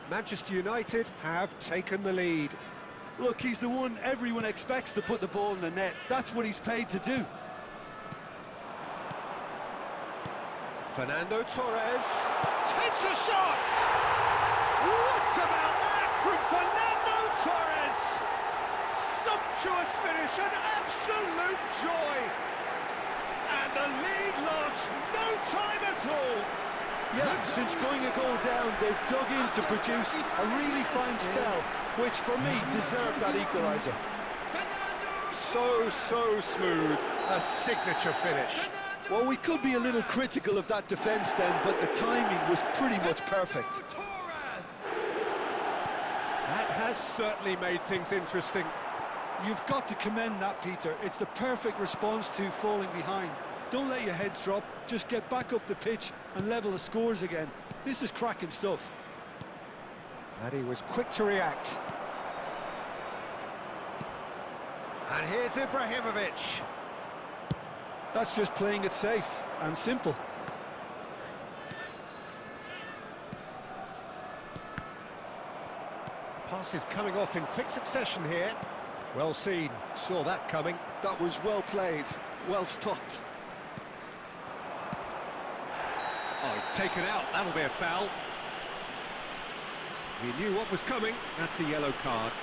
Manchester United have taken the lead. Look, he's the one everyone expects to put the ball in the net. That's what he's paid to do. Fernando Torres takes a shot! What about that from Fernando Torres? Sumptuous finish, an absolute joy! And the lead lasts no time at all! Yeah, since going a goal down, they've dug in to produce a really fine spell, which for me deserved that equaliser. So smooth, a signature finish. Well, we could be a little critical of that defence then, but the timing was pretty much perfect. That has certainly made things interesting. You've got to commend that, Peter. It's the perfect response to falling behind. Don't let your heads drop, just get back up the pitch and level the scores again. This is cracking stuff. And he was quick to react. And here's Ibrahimovic. That's just playing it safe and simple. Passes coming off in quick succession here. Well seen, saw that coming. That was well played, well stopped. Oh, he's taken out, that'll be a foul. He knew what was coming, that's a yellow card.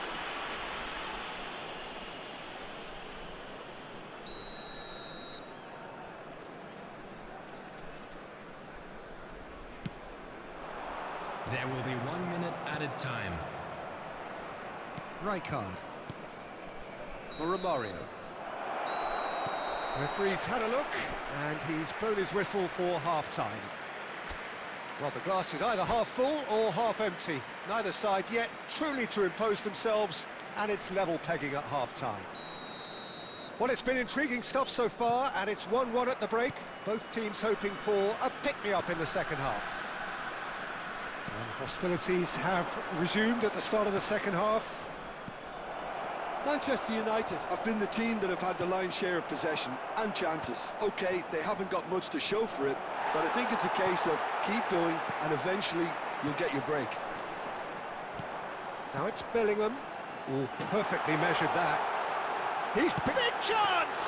There will be 1 minute added time. Rijkaard. For Romario. Referee's had a look, and he's blown his whistle for half-time. Well, the glass is either half full or half empty. Neither side yet truly to impose themselves, and it's level pegging at half-time. Well, it's been intriguing stuff so far, and it's 1-1 at the break. Both teams hoping for a pick-me-up in the second half. And hostilities have resumed at the start of the second half. Manchester United have been the team that have had the lion's share of possession and chances. OK, they haven't got much to show for it, but I think it's a case of keep going and eventually you'll get your break. Now it's Bellingham. Oh, perfectly measured that. He's big chance!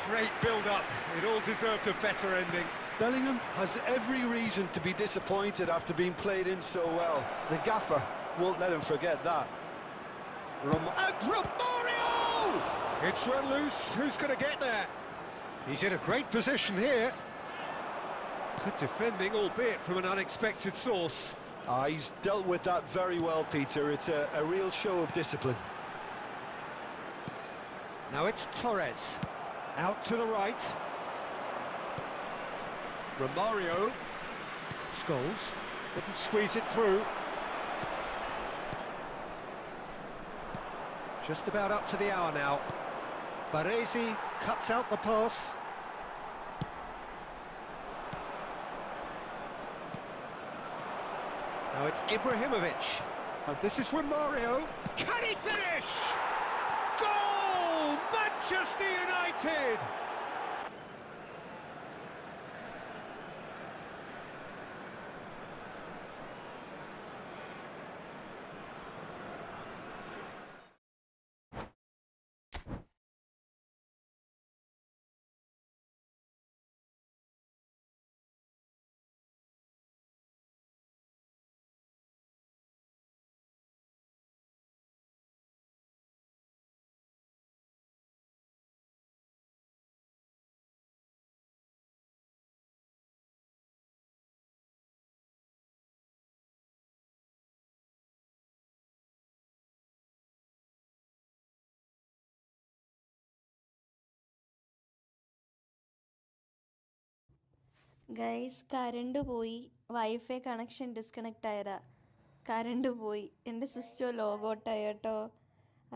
Great build-up. It all deserved a better ending. Bellingham has every reason to be disappointed after being played in so well. The gaffer won't let him forget that. And Romario! It's run loose. Who's going to get there? He's in a great position here. Good defending, albeit from an unexpected source. He's dealt with that very well, Peter. It's a real show of discipline. Now it's Torres. Out to the right. Romario. Scholes couldn't squeeze it through. Just about up to the hour now. Baresi cuts out the pass. Now it's Ibrahimovic. And this is Romario. Can he finish? Goal! Manchester United! Guys current പോയി, wifi connection disconnect ആയതാ. Current പോയി, എൻ്റെ system ലോഗൗട്ടായി കേട്ടോ.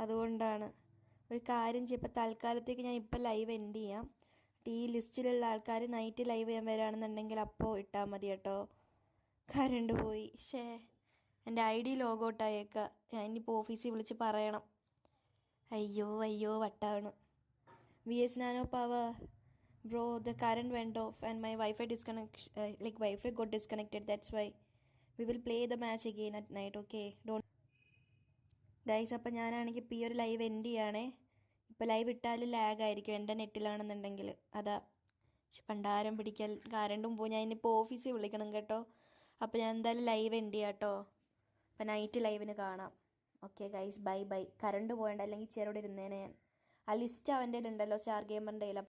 അതുകൊണ്ടാണ്. ഒരു കാര്യം ചെയ്യും, ഇപ്പം തൽക്കാലത്തേക്ക് ഞാൻ ഇപ്പം ലൈവ് എൻഡ് ചെയ്യാം. ഈ ലിസ്റ്റിലുള്ള ആൾക്കാർ നൈറ്റ് ലൈവ് ചെയ്യാൻ വരികയാണെന്നുണ്ടെങ്കിൽ അപ്പോൾ ഇട്ടാൽ മതി കേട്ടോ. കറണ്ട് പോയി, എൻ്റെ ID ലോഗൗട്ടായേക്കാം. ഞാൻ ഇനിയിപ്പോൾ ഓഫീസിൽ വിളിച്ച് പറയണം. അയ്യോ വട്ടാണ്. VS Nano Power. Bro, the current went off and my Wi-Fi Wi-Fi got disconnected. That's why we will play the match again at night. Okay, don't guys. അപ്പം ഞാനാണെങ്കിൽ ഇപ്പോൾ ഈ ഒരു ലൈവ് എൻഡ് ചെയ്യണേ. ഇപ്പോൾ ലൈവ് ഇട്ടാൽ ലാഗ് ആയിരിക്കും എൻ്റെ നെറ്റിലാണെന്നുണ്ടെങ്കിൽ. അതാ പണ്ടാരം പിടിക്കൽ. കറണ്ടും പോയി. ഞാൻ ഇനിയിപ്പോൾ ഓഫീസിൽ വിളിക്കണം കേട്ടോ. അപ്പോൾ ഞാൻ എന്തായാലും ലൈവ് എൻഡ് ചെയ്യാം കേട്ടോ. അപ്പം നൈറ്റ് ലൈവിന് കാണാം. Okay guys, by. കറണ്ട് പോകണ്ട, അല്ലെങ്കിൽ ചെറുവിടെ ഇരുന്നേനെ ഞാൻ. ആ ലിസ്റ്റ് അവൻ്റെ ഉണ്ടല്ലോ, സ്റ്റാർ ഗെയിമറിൻ്റെ കയ്യിൽ.